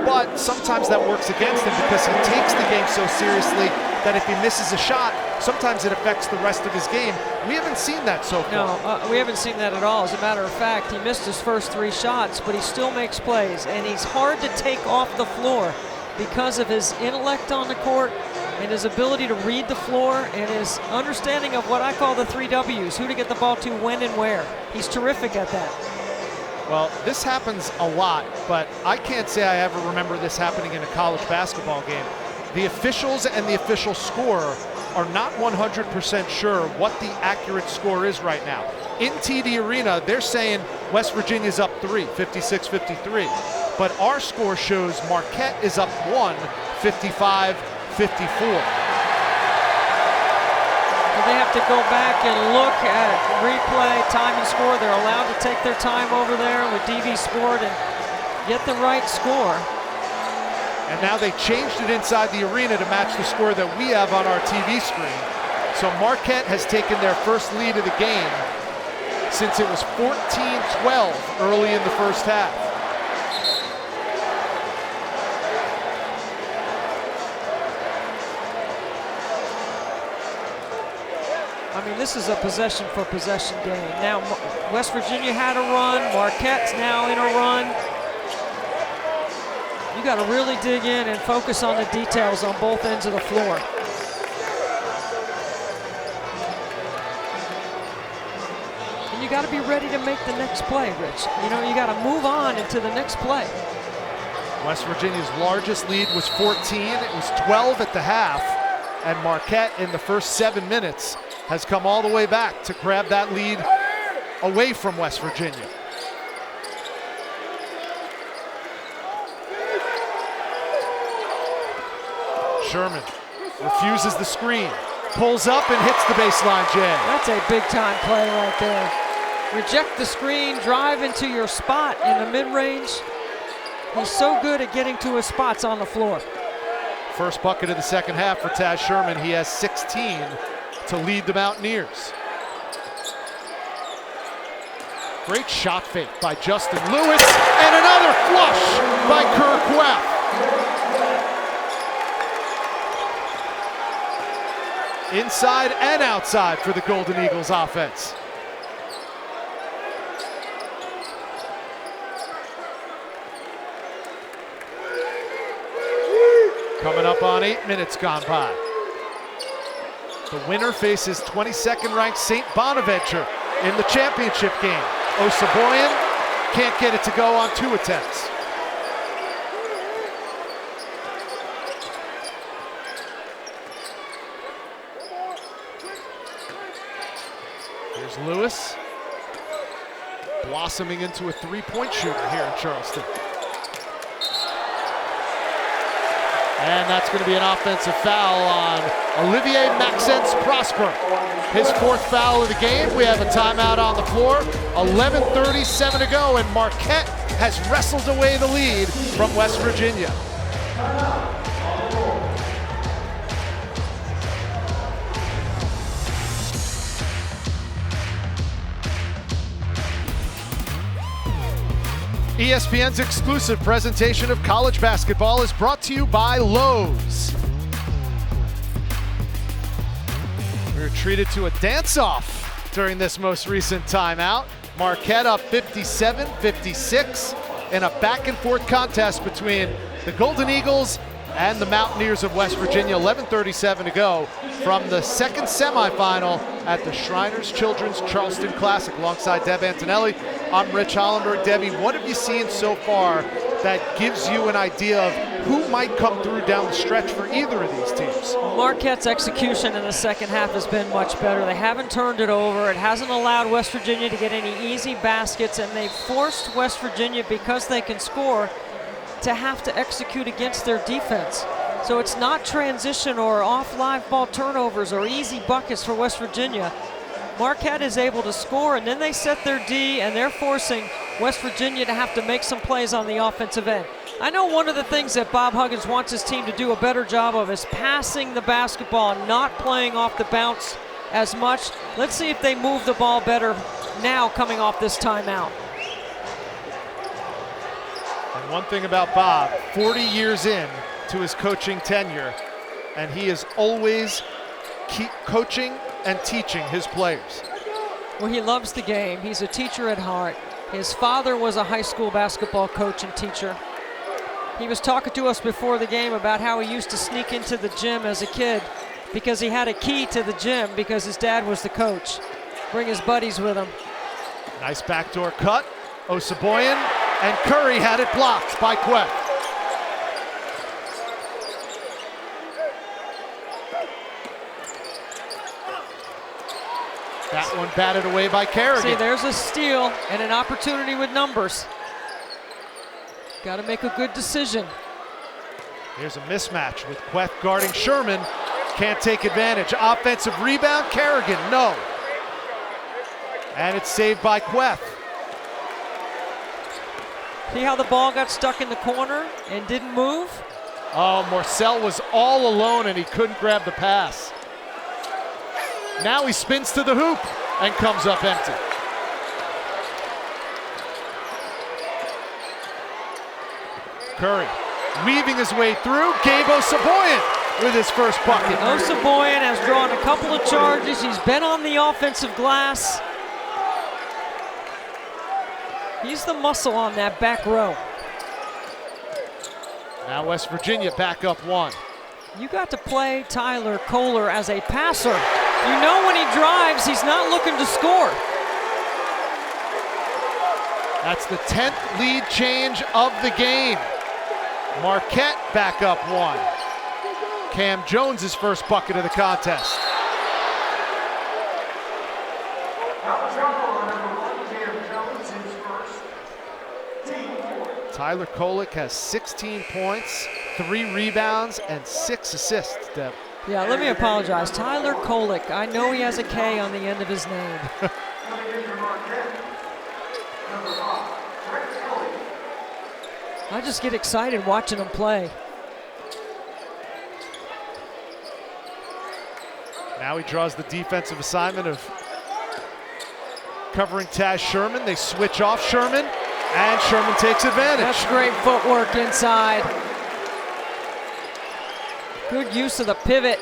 but sometimes that works against him because he takes the game so seriously that if he misses a shot, sometimes it affects the rest of his game. We haven't seen that so far. No, we haven't seen that at all. As a matter of fact, he missed his first 3 shots, but he still makes plays, and he's hard to take off the floor because of his intellect on the court and his ability to read the floor and his understanding of what I call the 3 W's, who to get the ball to, when, and where. He's terrific at that. Well, this happens a lot, but I can't say I ever remember this happening in a college basketball game. The officials and the official scorer are not 100% sure what the accurate score is right now. In TD Arena, they're saying West Virginia's up 3, 56-53. But our score shows Marquette is up 1, 55-54. They have to go back and look at replay, time and score. They're allowed to take their time over there with DV Sport and get the right score. And now they changed it inside the arena to match the score that we have on our TV screen. So Marquette has taken their first lead of the game since it was 14-12 early in the first half. I mean, this is a possession for possession game. Now, West Virginia had a run. Marquette's now in a run. You got to really dig in and focus on the details on both ends of the floor. And you got to be ready to make the next play, Rich. You know, you got to move on into the next play. West Virginia's largest lead was 14. It was 12 at the half. And Marquette, in the first 7 minutes, has come all the way back to grab that lead away from West Virginia. Sherman refuses the screen, pulls up and hits the baseline jam. That's a big time play right there. Reject the screen, drive into your spot in the mid-range. He's so good at getting to his spots on the floor. First bucket of the second half for Taz Sherman. He has 16 to lead the Mountaineers. Great shot fake by Justin Lewis, and another flush by Kirk Webb. Inside and outside for the Golden Eagles offense. Coming up on 8 minutes gone by. The winner faces 22nd ranked St. Bonaventure in the championship game. Osaboyan can't get it to go on 2 attempts. Here's Lewis, blossoming into a 3-point shooter here in Charleston. And that's going to be an offensive foul on Olivier Maxence Prosper. His 4th foul of the game. We have a timeout on the floor. 11:37 to go, and Marquette has wrestled away the lead from West Virginia. ESPN's exclusive presentation of college basketball is brought to you by Lowe's. We were treated to a dance-off during this most recent timeout. Marquette up 57-56 in a back-and-forth contest between the Golden Eagles and the Mountaineers of West Virginia. 11:37 to go from the second semifinal at the Shriners Children's Charleston Classic. Alongside Deb Antonelli, I'm Rich Hollenberg. Debbie, what have you seen so far that gives you an idea of who might come through down the stretch for either of these teams? Marquette's execution in the second half has been much better. They haven't turned it over. It hasn't allowed West Virginia to get any easy baskets, and they've forced West Virginia, because they can score, to have to execute against their defense. So it's not transition or off live ball turnovers or easy buckets for West Virginia. Marquette is able to score, and then they set their D, and they're forcing West Virginia to have to make some plays on the offensive end. I know one of the things that Bob Huggins wants his team to do a better job of is passing the basketball and not playing off the bounce as much. Let's see if they move the ball better now coming off this timeout. And one thing about Bob, 40 years in to his coaching tenure, and he is always coaching and teaching his players. Well, he loves the game. He's a teacher at heart. His father was a high school basketball coach and teacher. He was talking to us before the game about how he used to sneak into the gym as a kid because he had a key to the gym because his dad was the coach. Bring his buddies with him. Nice backdoor cut. Osaboyan and Curry had it blocked by Queth. That one batted away by Kerrigan. See, there's a steal and an opportunity with numbers. Got to make a good decision. Here's a mismatch with Queth guarding Sherman. Can't take advantage. Offensive rebound, Kerrigan, no. And it's saved by Queth. See how the ball got stuck in the corner and didn't move? Oh, Morcell was all alone and he couldn't grab the pass. Now he spins to the hoop and comes up empty. Curry weaving his way through. Gabe Osaboyan with his first bucket. Osaboyan has drawn a couple of charges. He's been on the offensive glass. He's the muscle on that back row. Now West Virginia back up one. You got to play Tyler Kohler as a passer. You know when he drives, he's not looking to score. That's the 10th lead change of the game. Marquette back up one. Cam Jones' first bucket of the contest. Tyler Kolek has 16 points, 3 rebounds, and 6 assists, Deb. Yeah, let me apologize. Tyler Kolek. I know he has a K on the end of his name. I just get excited watching him play. Now he draws the defensive assignment of covering Taz Sherman. They switch off Sherman, and Sherman takes advantage. That's great footwork inside. Good use of the pivot.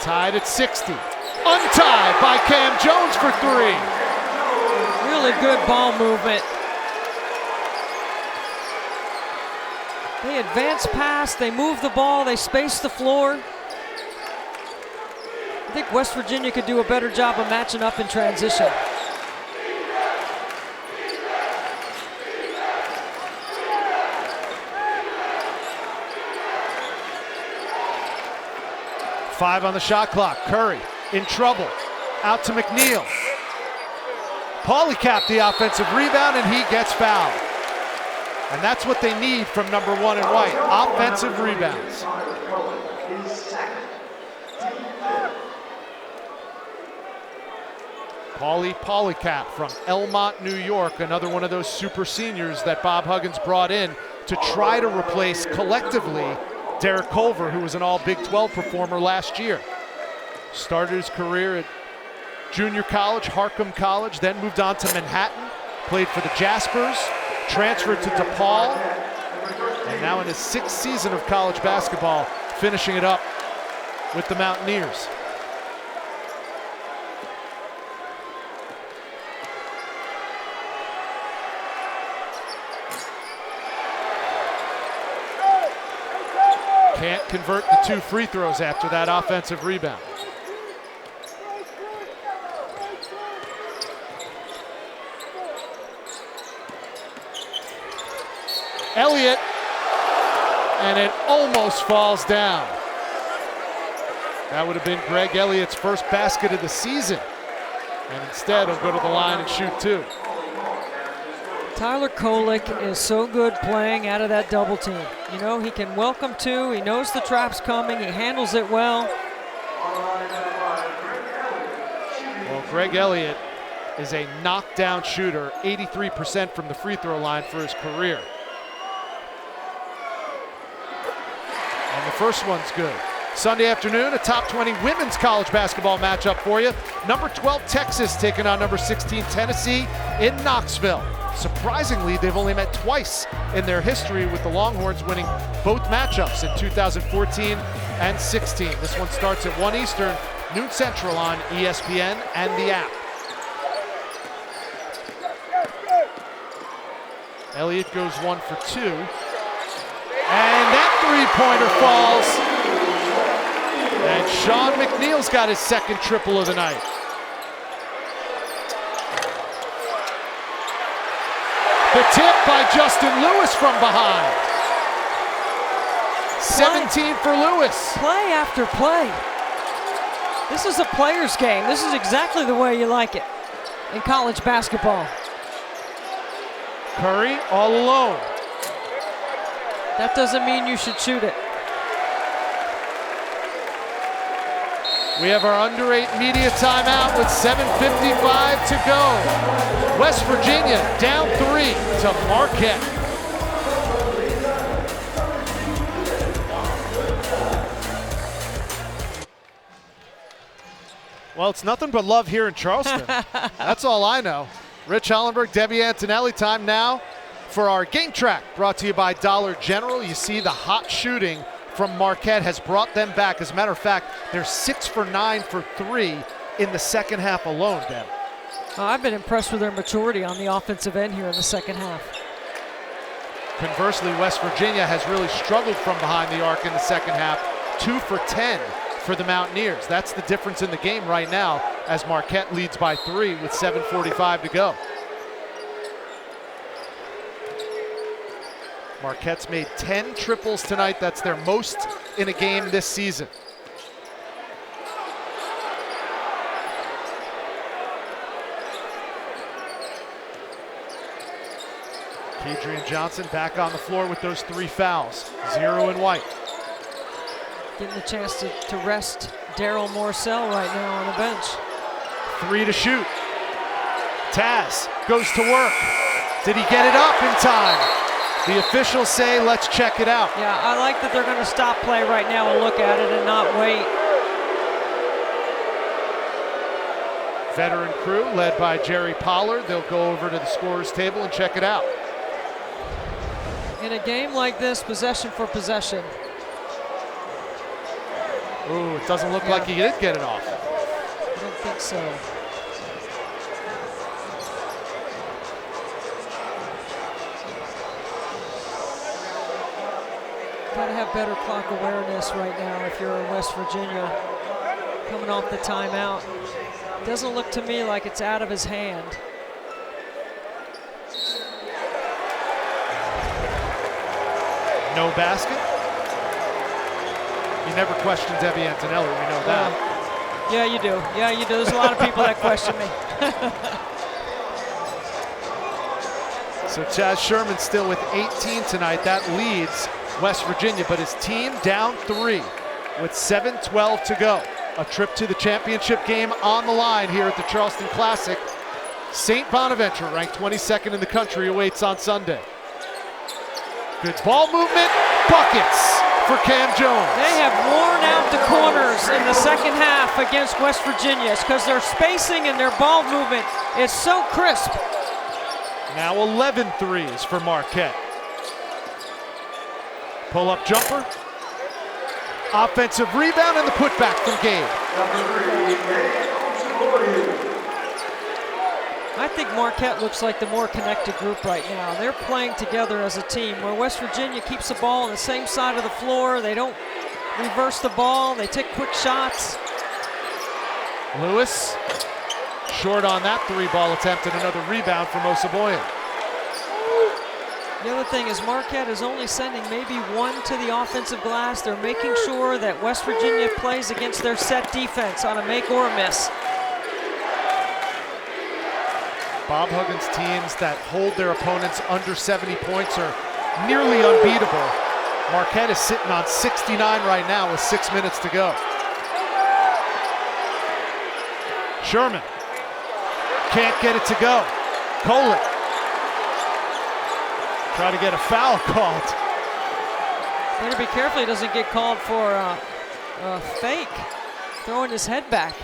Tied at 60. Untied by Cam Jones for 3. Really good ball movement. They advance pass, they move the ball, they space the floor. I think West Virginia could do a better job of matching up in transition. Five on the shot clock. Curry in trouble. Out to McNeil. Pauly capped the offensive rebound and he gets fouled. And that's what they need from number 1 in white. Offensive rebounds. Pauly Polycap from Elmont, New York, another one of those super seniors that Bob Huggins brought in to try to replace collectively Derek Culver, who was an all Big 12 performer last year. Started his career at junior college, Harcum College, then moved on to Manhattan, played for the Jaspers, transferred to DePaul, and now in his 6th season of college basketball, finishing it up with the Mountaineers. Can't convert the 2 free throws after that offensive rebound. Elliott, and it almost falls down. That would have been Greg Elliott's first basket of the season. And instead, he'll go to the line and shoot 2. Tyler Kolek is so good playing out of that double team. You know, he can welcome 2, he knows the trap's coming, he handles it well. Well, Greg Elliott is a knockdown shooter, 83% from the free throw line for his career. And the first one's good. Sunday afternoon, a top 20 women's college basketball matchup for you. Number 12 Texas taking on number 16 Tennessee in Knoxville. Surprisingly, they've only met twice in their history, with the Longhorns winning both matchups in 2014 and 16. This one starts at 1 Eastern, noon Central on ESPN and the app. Elliott goes 1 for 2. And that three-pointer falls. And Sean McNeil's got his second triple of the night. The tip by Justin Lewis from behind. 17 for Lewis. Play after play. This is a player's game. This is exactly the way you like it in college basketball. Curry all alone. That doesn't mean you should shoot it. We have our under 8 media timeout with 7:55 to go. West Virginia down 3 to Marquette. Well, it's nothing but love here in Charleston. That's all I know. Rich Hollenberg, Debbie Antonelli. Time now for our game track, brought to you by Dollar General. You see the hot shooting from Marquette has brought them back. As a matter of fact, they're 6 for 9 for 3 in the second half alone, Deb. I've been impressed with their maturity on the offensive end here in the second half. Conversely, West Virginia has really struggled from behind the arc in the second half. 2 for 10 for the Mountaineers. That's the difference in the game right now, as Marquette leads by 3 with 7:45 to go. Marquette's made 10 triples tonight. That's their most in a game this season. Kadrian Johnson back on the floor with those 3 fouls. 0 in white. Getting the chance to rest Daryl Morcell right now on the bench. 3 to shoot. Taz goes to work. Did he get it up in time? The officials say, let's check it out. Yeah, I like that they're going to stop play right now and look at it and not wait. Veteran crew led by Jerry Pollard. They'll go over to the scorer's table and check it out. In a game like this, possession for possession. Ooh, it doesn't look like he did get it off. I don't think so. Got to have better clock awareness right now if you're in West Virginia. Coming off the timeout. Doesn't look to me like it's out of his hand. No basket. You never question Debbie Antonelli, we know that. Yeah, you do. Yeah, you do. There's a lot of people that question me. So Chaz Sherman still with 18 tonight. That leads West Virginia, but his team down 3 with 7:12 to go. A trip to the championship game on the line here at the Charleston Classic. St. Bonaventure, ranked 22nd in the country, awaits on Sunday. Good ball movement, buckets for Cam Jones. They have worn out the corners in the second half against West Virginia. It's because their spacing and their ball movement is so crisp. Now 11 threes for Marquette. Pull-up jumper. Offensive rebound and the putback from Gabe. I think Marquette looks like the more connected group right now. They're playing together as a team, where West Virginia keeps the ball on the same side of the floor. They don't reverse the ball. They take quick shots. Lewis, short on that 3-ball attempt, and another rebound from Osaboyan. The other thing is Marquette is only sending maybe 1 to the offensive glass. They're making sure that West Virginia plays against their set defense on a make or a miss. Bob Huggins' teams that hold their opponents under 70 points are nearly unbeatable. Marquette is sitting on 69 right now with 6 minutes to go. Sherman Can't get it to go. Kolick. Try to get a foul called. Better be careful he doesn't get called for a fake. Throwing his head back.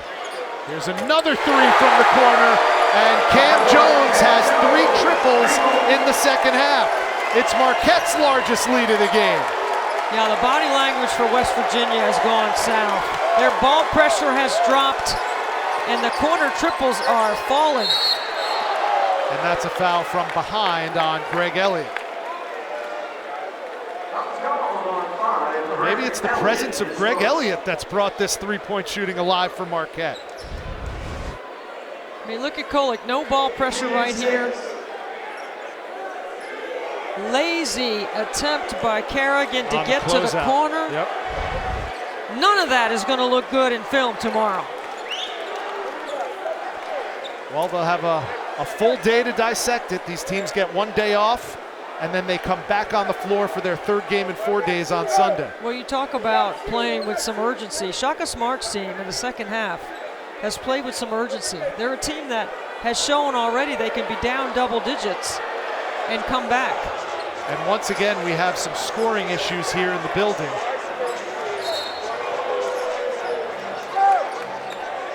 Here's another three from the corner, and Cam Jones has 3 triples in the second half. It's Marquette's largest lead of the game. Yeah, the body language for West Virginia has gone south. Their ball pressure has dropped, and the corner triples are falling. And that's a foul from behind on Greg Elliott. Maybe it's the presence of Greg Elliott that's brought this three-point shooting alive for Marquette. I mean, look at Kolick, no ball pressure right here. Lazy attempt by Kerrigan to get to the corner. Yep. None of that is going to look good in film tomorrow. Well, they'll have a full day to dissect it. These teams get 1 day off, and then they come back on the floor for their 3rd game in 4 days on Sunday. Well, you talk about playing with some urgency. Shaka Smart's team in the second half has played with some urgency. They're a team that has shown already they can be down double digits and come back. And once again, we have some scoring issues here in the building.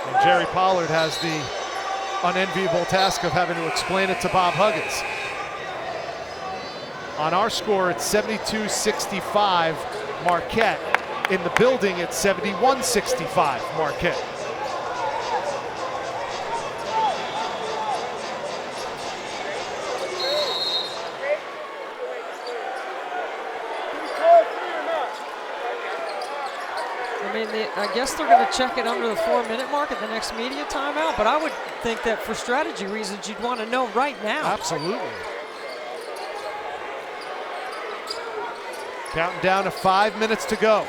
And Jerry Pollard has the unenviable task of having to explain it to Bob Huggins. On our score, it's 72-65 Marquette. In the building, it's 71-65 Marquette. I mean, I guess they're going to check it under the 4-minute mark at the next media timeout, but I would think that for strategy reasons, you'd want to know right now. Absolutely. Counting down to 5 minutes to go.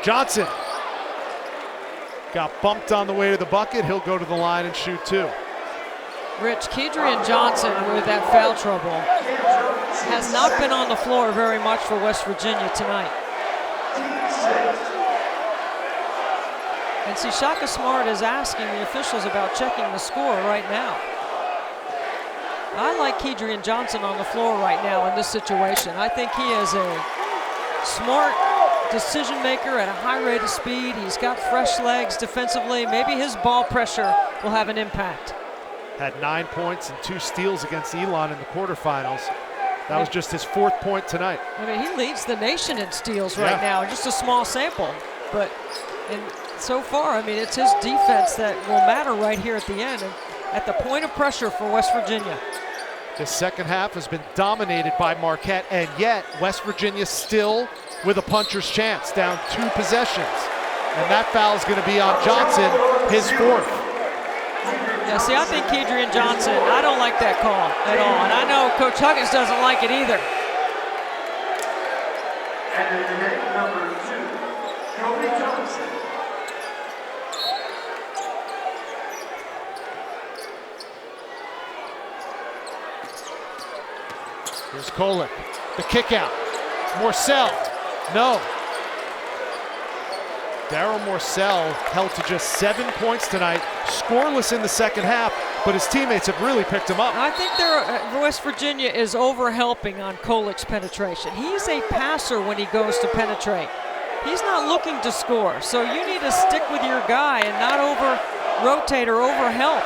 Johnson got bumped on the way to the bucket. He'll go to the line and shoot 2. Rich, Kedrian Johnson with that foul trouble has not been on the floor very much for West Virginia tonight. And see, Shaka Smart is asking the officials about checking the score right now. I like Kedrian Johnson on the floor right now in this situation. I think he is a smart decision maker at a high rate of speed. He's got fresh legs defensively. Maybe his ball pressure will have an impact. Had 9 points and 2 steals against Elon in the quarterfinals. That was just his 4th point tonight. I mean, he leads the nation in steals right now. Just a small sample, but so far, I mean, it's his defense that will matter right here at the end, and at the point of pressure for West Virginia. The second half has been dominated by Marquette, and yet West Virginia still with a puncher's chance, down 2 possessions. And that foul is going to be on Johnson, his 4th. Yeah, see, I think Kedrian Johnson, I don't like that call at all. And I know Coach Huggins doesn't like it either. And number 2, Kobe Johnson. Here's Kolick, the kick out. Morsell, no. Darryl Morsell held to just 7 points tonight, scoreless in the second half, but his teammates have really picked him up. I think West Virginia is over-helping on Kolick's penetration. He's a passer when he goes to penetrate. He's not looking to score, so you need to stick with your guy and not over-rotate or over-help,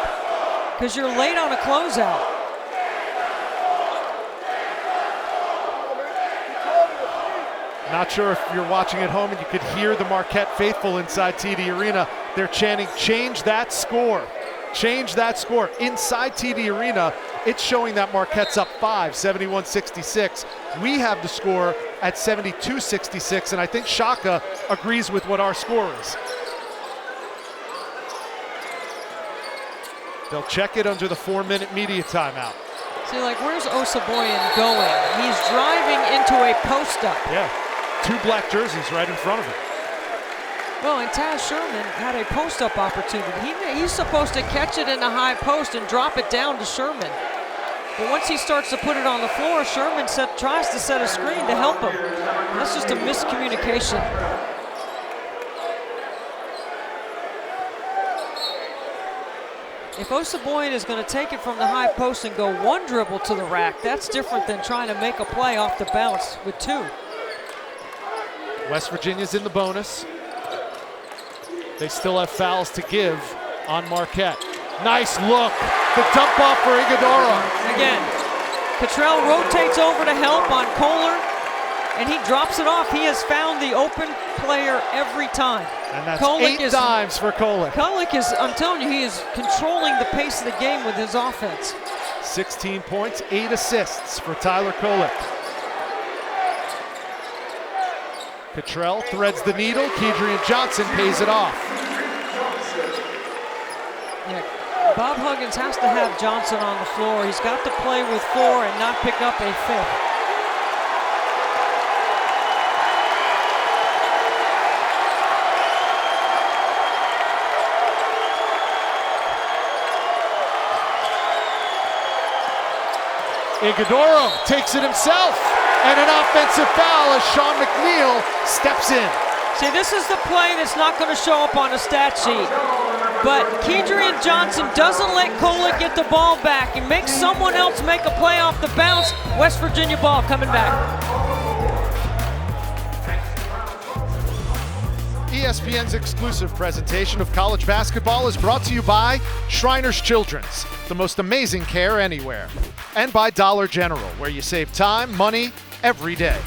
because you're late on a closeout. Not sure if you're watching at home and you could hear the Marquette faithful inside TD Arena. They're chanting, change that score. Change that score. Inside TD Arena, it's showing that Marquette's up 5, 71-66. We have the score at 72-66, and I think Shaka agrees with what our score is. They'll check it under the 4-minute media timeout. See, like, where's Osaboyan going? He's driving into a post-up. Yeah. 2 black jerseys right in front of him. Well, and Taz Sherman had a post-up opportunity. He's supposed to catch it in the high post and drop it down to Sherman. But once he starts to put it on the floor, Sherman tries to set a screen to help him. That's just a miscommunication. If Osaboyan is going to take it from the high post and go one dribble to the rack, that's different than trying to make a play off the bounce with two. West Virginia's in the bonus. They still have fouls to give on Marquette. Nice look. The dump off for Iguodaro. Again, Cottrell rotates over to help on Kohler, and he drops it off. He has found the open player every time. And that's Kolek 8 dimes for Kolek. Kolek is, I'm telling you, he is controlling the pace of the game with his offense. 16 points, 8 assists for Tyler Kolek. Cottrell threads the needle. Kedrian Johnson pays it off. Yeah, Bob Huggins has to have Johnson on the floor. He's got to play with 4 and not pick up a 5th. Iguodaro takes it himself, and an offensive foul as Sean McNeil steps in. See, this is the play that's not going to show up on a stat sheet. But Kedrian Johnson doesn't let Kolek get the ball back. He makes someone else make a play off the bounce. West Virginia ball coming back. ESPN's exclusive presentation of college basketball is brought to you by Shriners Children's, the most amazing care anywhere. And by Dollar General, where you save time, money, every day.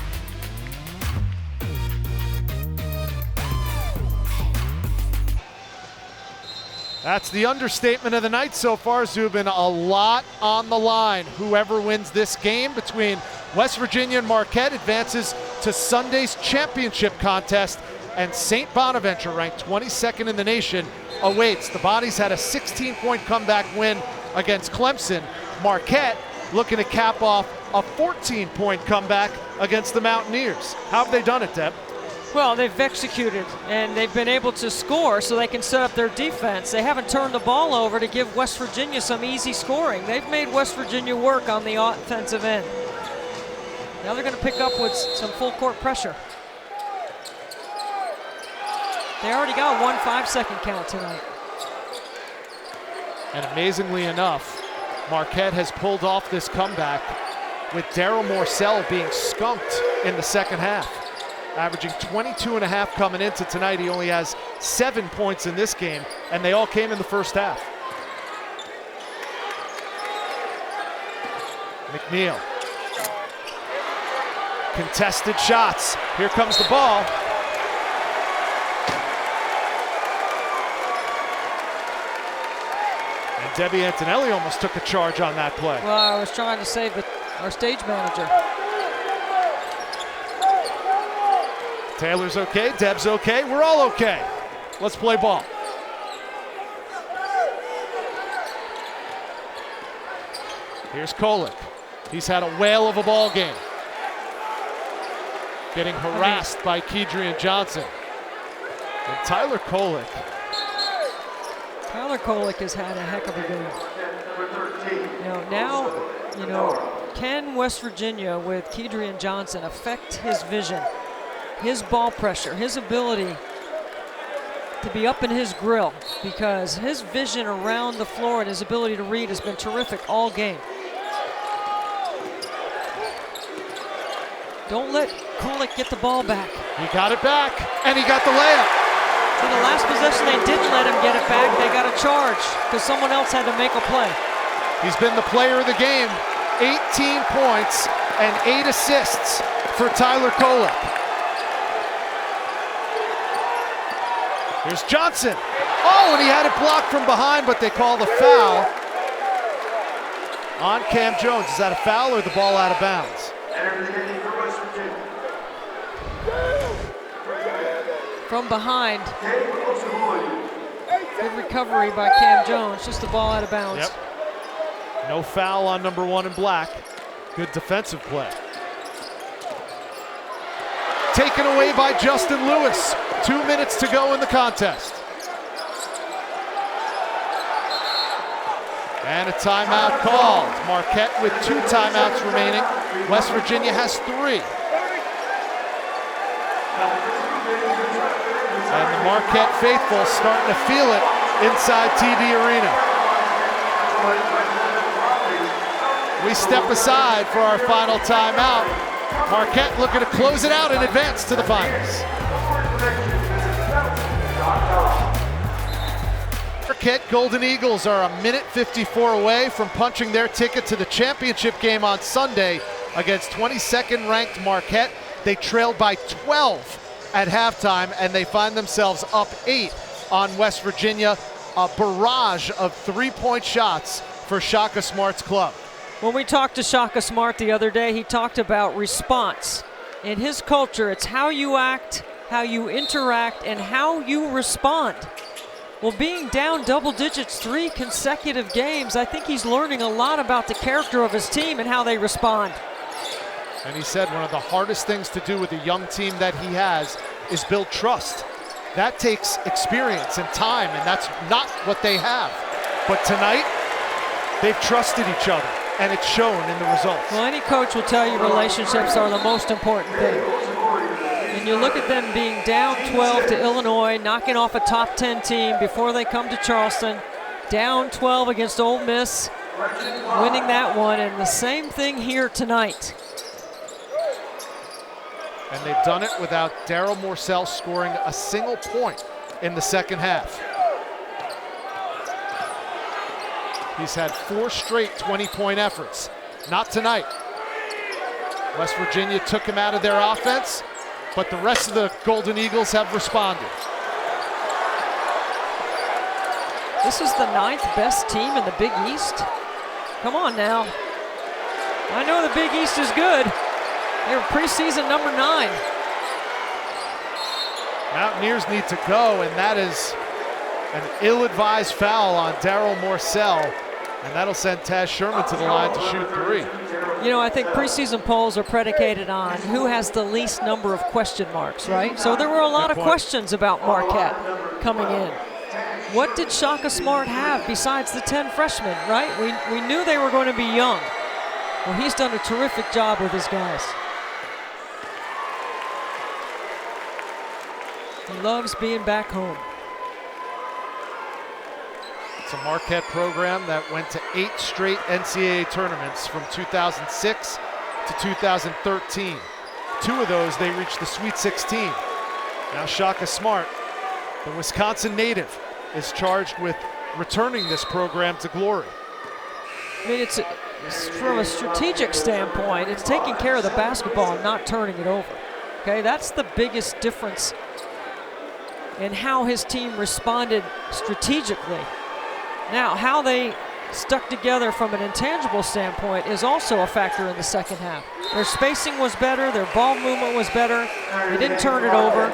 That's the understatement of the night so far, Zubin. A lot on the line. Whoever wins this game between West Virginia and Marquette advances to Sunday's championship contest, and St. Bonaventure, ranked 22nd in the nation, awaits. The Bonnies had a 16-point comeback win against Clemson. Marquette looking to cap off a 14-point comeback against the Mountaineers. How have they done it, Deb? Well, they've executed, and they've been able to score so they can set up their defense. They haven't turned the ball over to give West Virginia some easy scoring. They've made West Virginia work on the offensive end. Now they're going to pick up with some full court pressure. They already got one 5-second count tonight. And amazingly enough, Marquette has pulled off this comeback with Daryl Morcell being skunked in the second half. Averaging 22.5 coming into tonight. He only has 7 points in this game, and they all came in the first half. McNeil. Contested shots. Here comes the ball. And Debbie Antonelli almost took a charge on that play. Well, I was trying to save our stage manager. Taylor's okay, Deb's okay, we're all okay. Let's play ball. Here's Kolek. He's had a whale of a ball game. Getting harassed by Kedrian Johnson. And Tyler Kolek. Tyler Kolek has had a heck of a game. Now, can West Virginia with Kedrian Johnson affect his vision? His ball pressure, his ability to be up in his grill, because his vision around the floor and his ability to read has been terrific all game. Don't let Kolek get the ball back. He got it back, and he got the layup. So the last possession, they didn't let him get it back. They got a charge because someone else had to make a play. He's been the player of the game. 18 points and 8 assists for Tyler Kolek. Here's Johnson. Oh, and he had it blocked from behind, but they call the foul on Cam Jones. Is that a foul or the ball out of bounds? From behind. Good recovery by Cam Jones, just the ball out of bounds. Yep. No foul on number 1 in black. Good defensive play. Taken away by Justin Lewis. 2 minutes to go in the contest. And a timeout called. Marquette with 2 timeouts remaining. West Virginia has 3. And the Marquette faithful starting to feel it inside TD Arena. We step aside for our final timeout. Marquette looking to close it out and advance to the finals. Marquette Golden Eagles are a minute 54 away from punching their ticket to the championship game on Sunday against 22nd ranked Marquette. They trailed by 12 at halftime, and they find themselves up 8 on West Virginia. A barrage of three-point shots for Shaka Smart's club. When we talked to Shaka Smart the other day, he talked about response. In his culture, it's how you act, how you interact, and how you respond. Well, being down double digits 3 consecutive games, I think he's learning a lot about the character of his team and how they respond. And he said one of the hardest things to do with a young team that he has is build trust. That takes experience and time, and that's not what they have. But tonight, they've trusted each other, and it's shown in the results. Well, any coach will tell you relationships are the most important thing. And you look at them being down 12 to Illinois, knocking off a top 10 team before they come to Charleston, down 12 against Ole Miss, winning that one, and the same thing here tonight. And they've done it without Daryl Morcell scoring a single point in the second half. He's had 4 straight 20-point efforts. Not tonight. West Virginia took him out of their offense, but the rest of the Golden Eagles have responded. This is the 9th best team in the Big East. Come on now. I know the Big East is good. They were preseason number 9. Mountaineers need to go, and that is an ill-advised foul on Daryl Morcell, and that'll send Taz Sherman to the line to shoot 3. You know, I think preseason polls are predicated on who has the least number of question marks, right? So there were a lot of questions about Marquette coming in. What did Shaka Smart have besides the 10 freshmen, right? We knew they were going to be young. Well, he's done a terrific job with his guys. He loves being back home. It's a Marquette program that went to 8 straight NCAA tournaments from 2006 to 2013. 2 of those, they reached the Sweet 16. Now Shaka Smart, the Wisconsin native, is charged with returning this program to glory. I mean, it's from a strategic standpoint, it's taking care of the basketball and not turning it over. Okay, that's the biggest difference in how his team responded strategically. Now, how they stuck together from an intangible standpoint is also a factor in the second half. Their spacing was better, their ball movement was better, they didn't turn it over.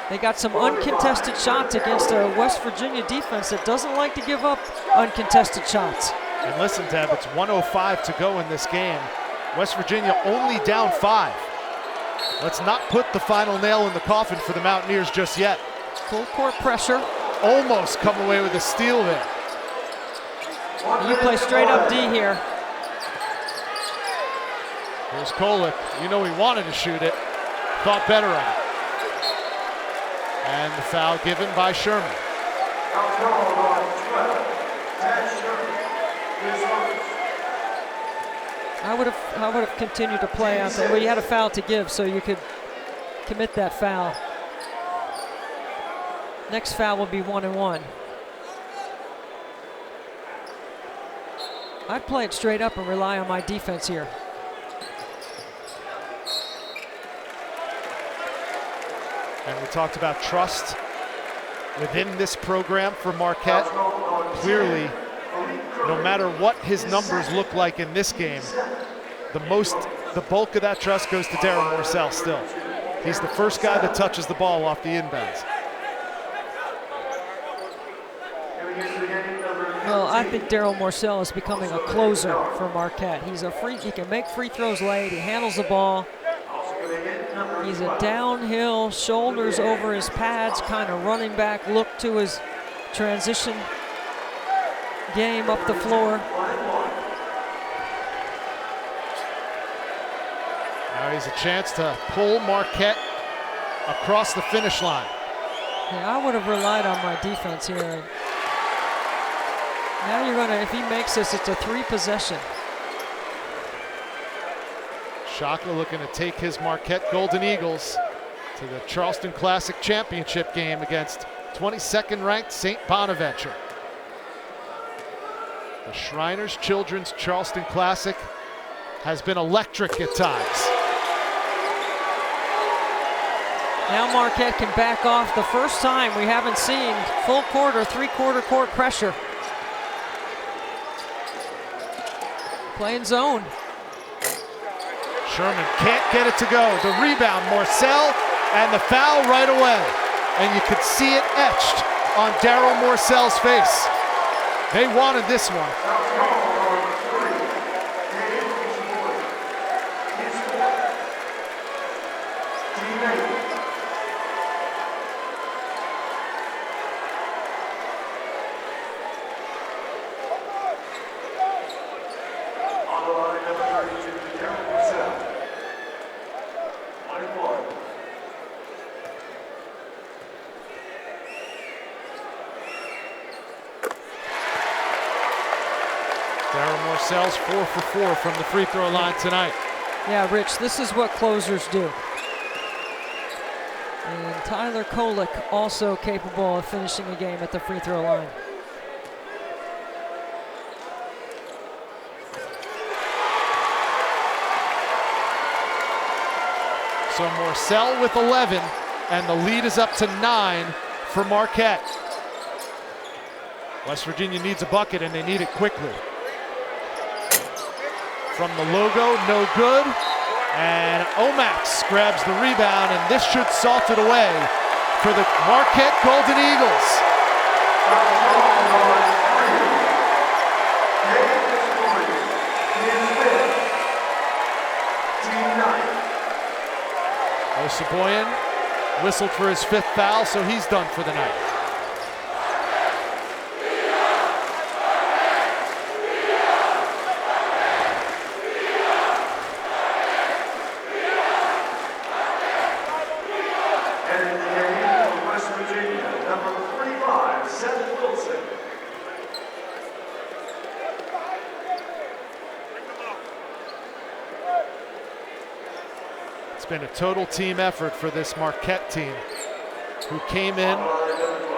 They got some uncontested shots against a West Virginia defense that doesn't like to give up uncontested shots. And listen, Deb, it's 1:05 to go in this game. West Virginia only down 5. Let's not put the final nail in the coffin for the Mountaineers just yet. Full court pressure. Almost come away with a steal there. You play straight up D here. Here's Kolek. You know he wanted to shoot it. Thought better of it. And the foul given by Sherman. I would have continued to play out there. Well, you had a foul to give, so you could commit that foul. Next foul will be 1-1. I'd play it straight up and rely on my defense here. And we talked about trust within this program for Marquette. Clearly, no matter what his numbers look like in this game, the bulk of that trust goes to Daryl Morcell still. He's the first guy that touches the ball off the inbounds. Well, I think Daryl Morcell is becoming a closer for Marquette. He can make free throws late, he handles the ball. He's a downhill, shoulders over his pads, kind of running back look to his transition game up the floor. Now he's a chance to pull Marquette across the finish line. Yeah, I would have relied on my defense here. Now you're gonna, if he makes this, it's a 3-possession. Shaka looking to take his Marquette Golden Eagles to the Charleston Classic Championship game against 22nd ranked St. Bonaventure. The Shriners Children's Charleston Classic has been electric at times. Now Marquette can back off. The first time we haven't seen full court or 3/4 court pressure. Playing zone. Sherman can't get it to go. The rebound, Morcell, and the foul right away. And you could see it etched on Daryl Morcell's face. They wanted this one. Daryl Morcell's 4 for 4 from the free throw line tonight. Yeah, Rich, this is what closers do. And Tyler Kolick also capable of finishing a game at the free throw line. So Morcell with 11, and the lead is up to 9 for Marquette. West Virginia needs a bucket, and they need it quickly. From the logo, no good. And Omax grabs the rebound, and this should salt it away for the Marquette Golden Eagles. Osaboyan whistled for his 5th foul, so he's done for the night. It's been a total team effort for this Marquette team, who came in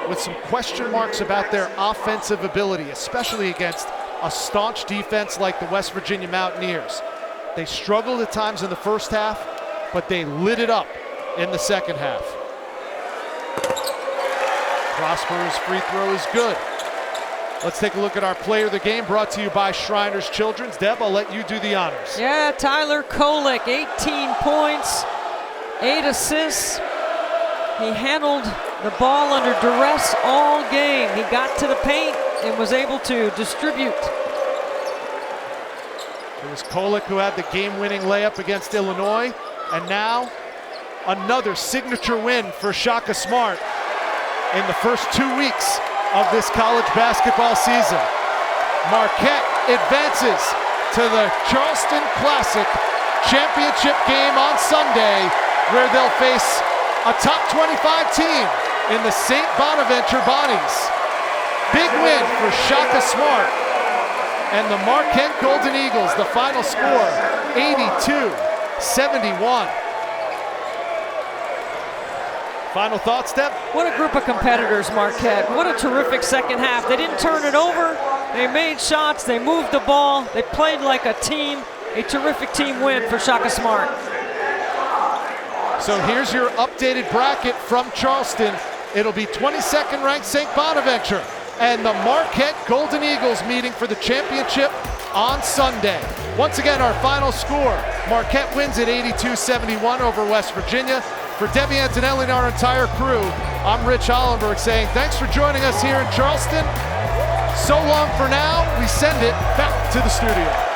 with some question marks about their offensive ability, especially against a staunch defense like the West Virginia Mountaineers. They struggled at times in the first half, but they lit it up in the second half. Prosper's free throw is good. Let's take a look at our player of the game, brought to you by Shriners Children's. Deb, I'll let you do the honors. Yeah, Tyler Kolick, 18 points, 8 assists. He handled the ball under duress all game. He got to the paint and was able to distribute. It was Kolick who had the game-winning layup against Illinois, and now another signature win for Shaka Smart in the first 2 weeks of this college basketball season. Marquette advances to the Charleston Classic Championship game on Sunday, where they'll face a top 25 team in the St. Bonaventure Bonnies. Big win for Shaka Smart and the Marquette Golden Eagles. The final score, 82-71. Final thoughts, Deb? What a group of competitors, Marquette. What a terrific second half. They didn't turn it over. They made shots. They moved the ball. They played like a team. A terrific team win for Shaka Smart. So here's your updated bracket from Charleston. It'll be 22nd ranked St. Bonaventure and the Marquette Golden Eagles meeting for the championship on Sunday. Once again, our final score, Marquette wins at 82-71 over West Virginia. For Debbie Antonelli and our entire crew, I'm Rich Hollenberg saying thanks for joining us here in Charleston. So long for now. We send it back to the studio.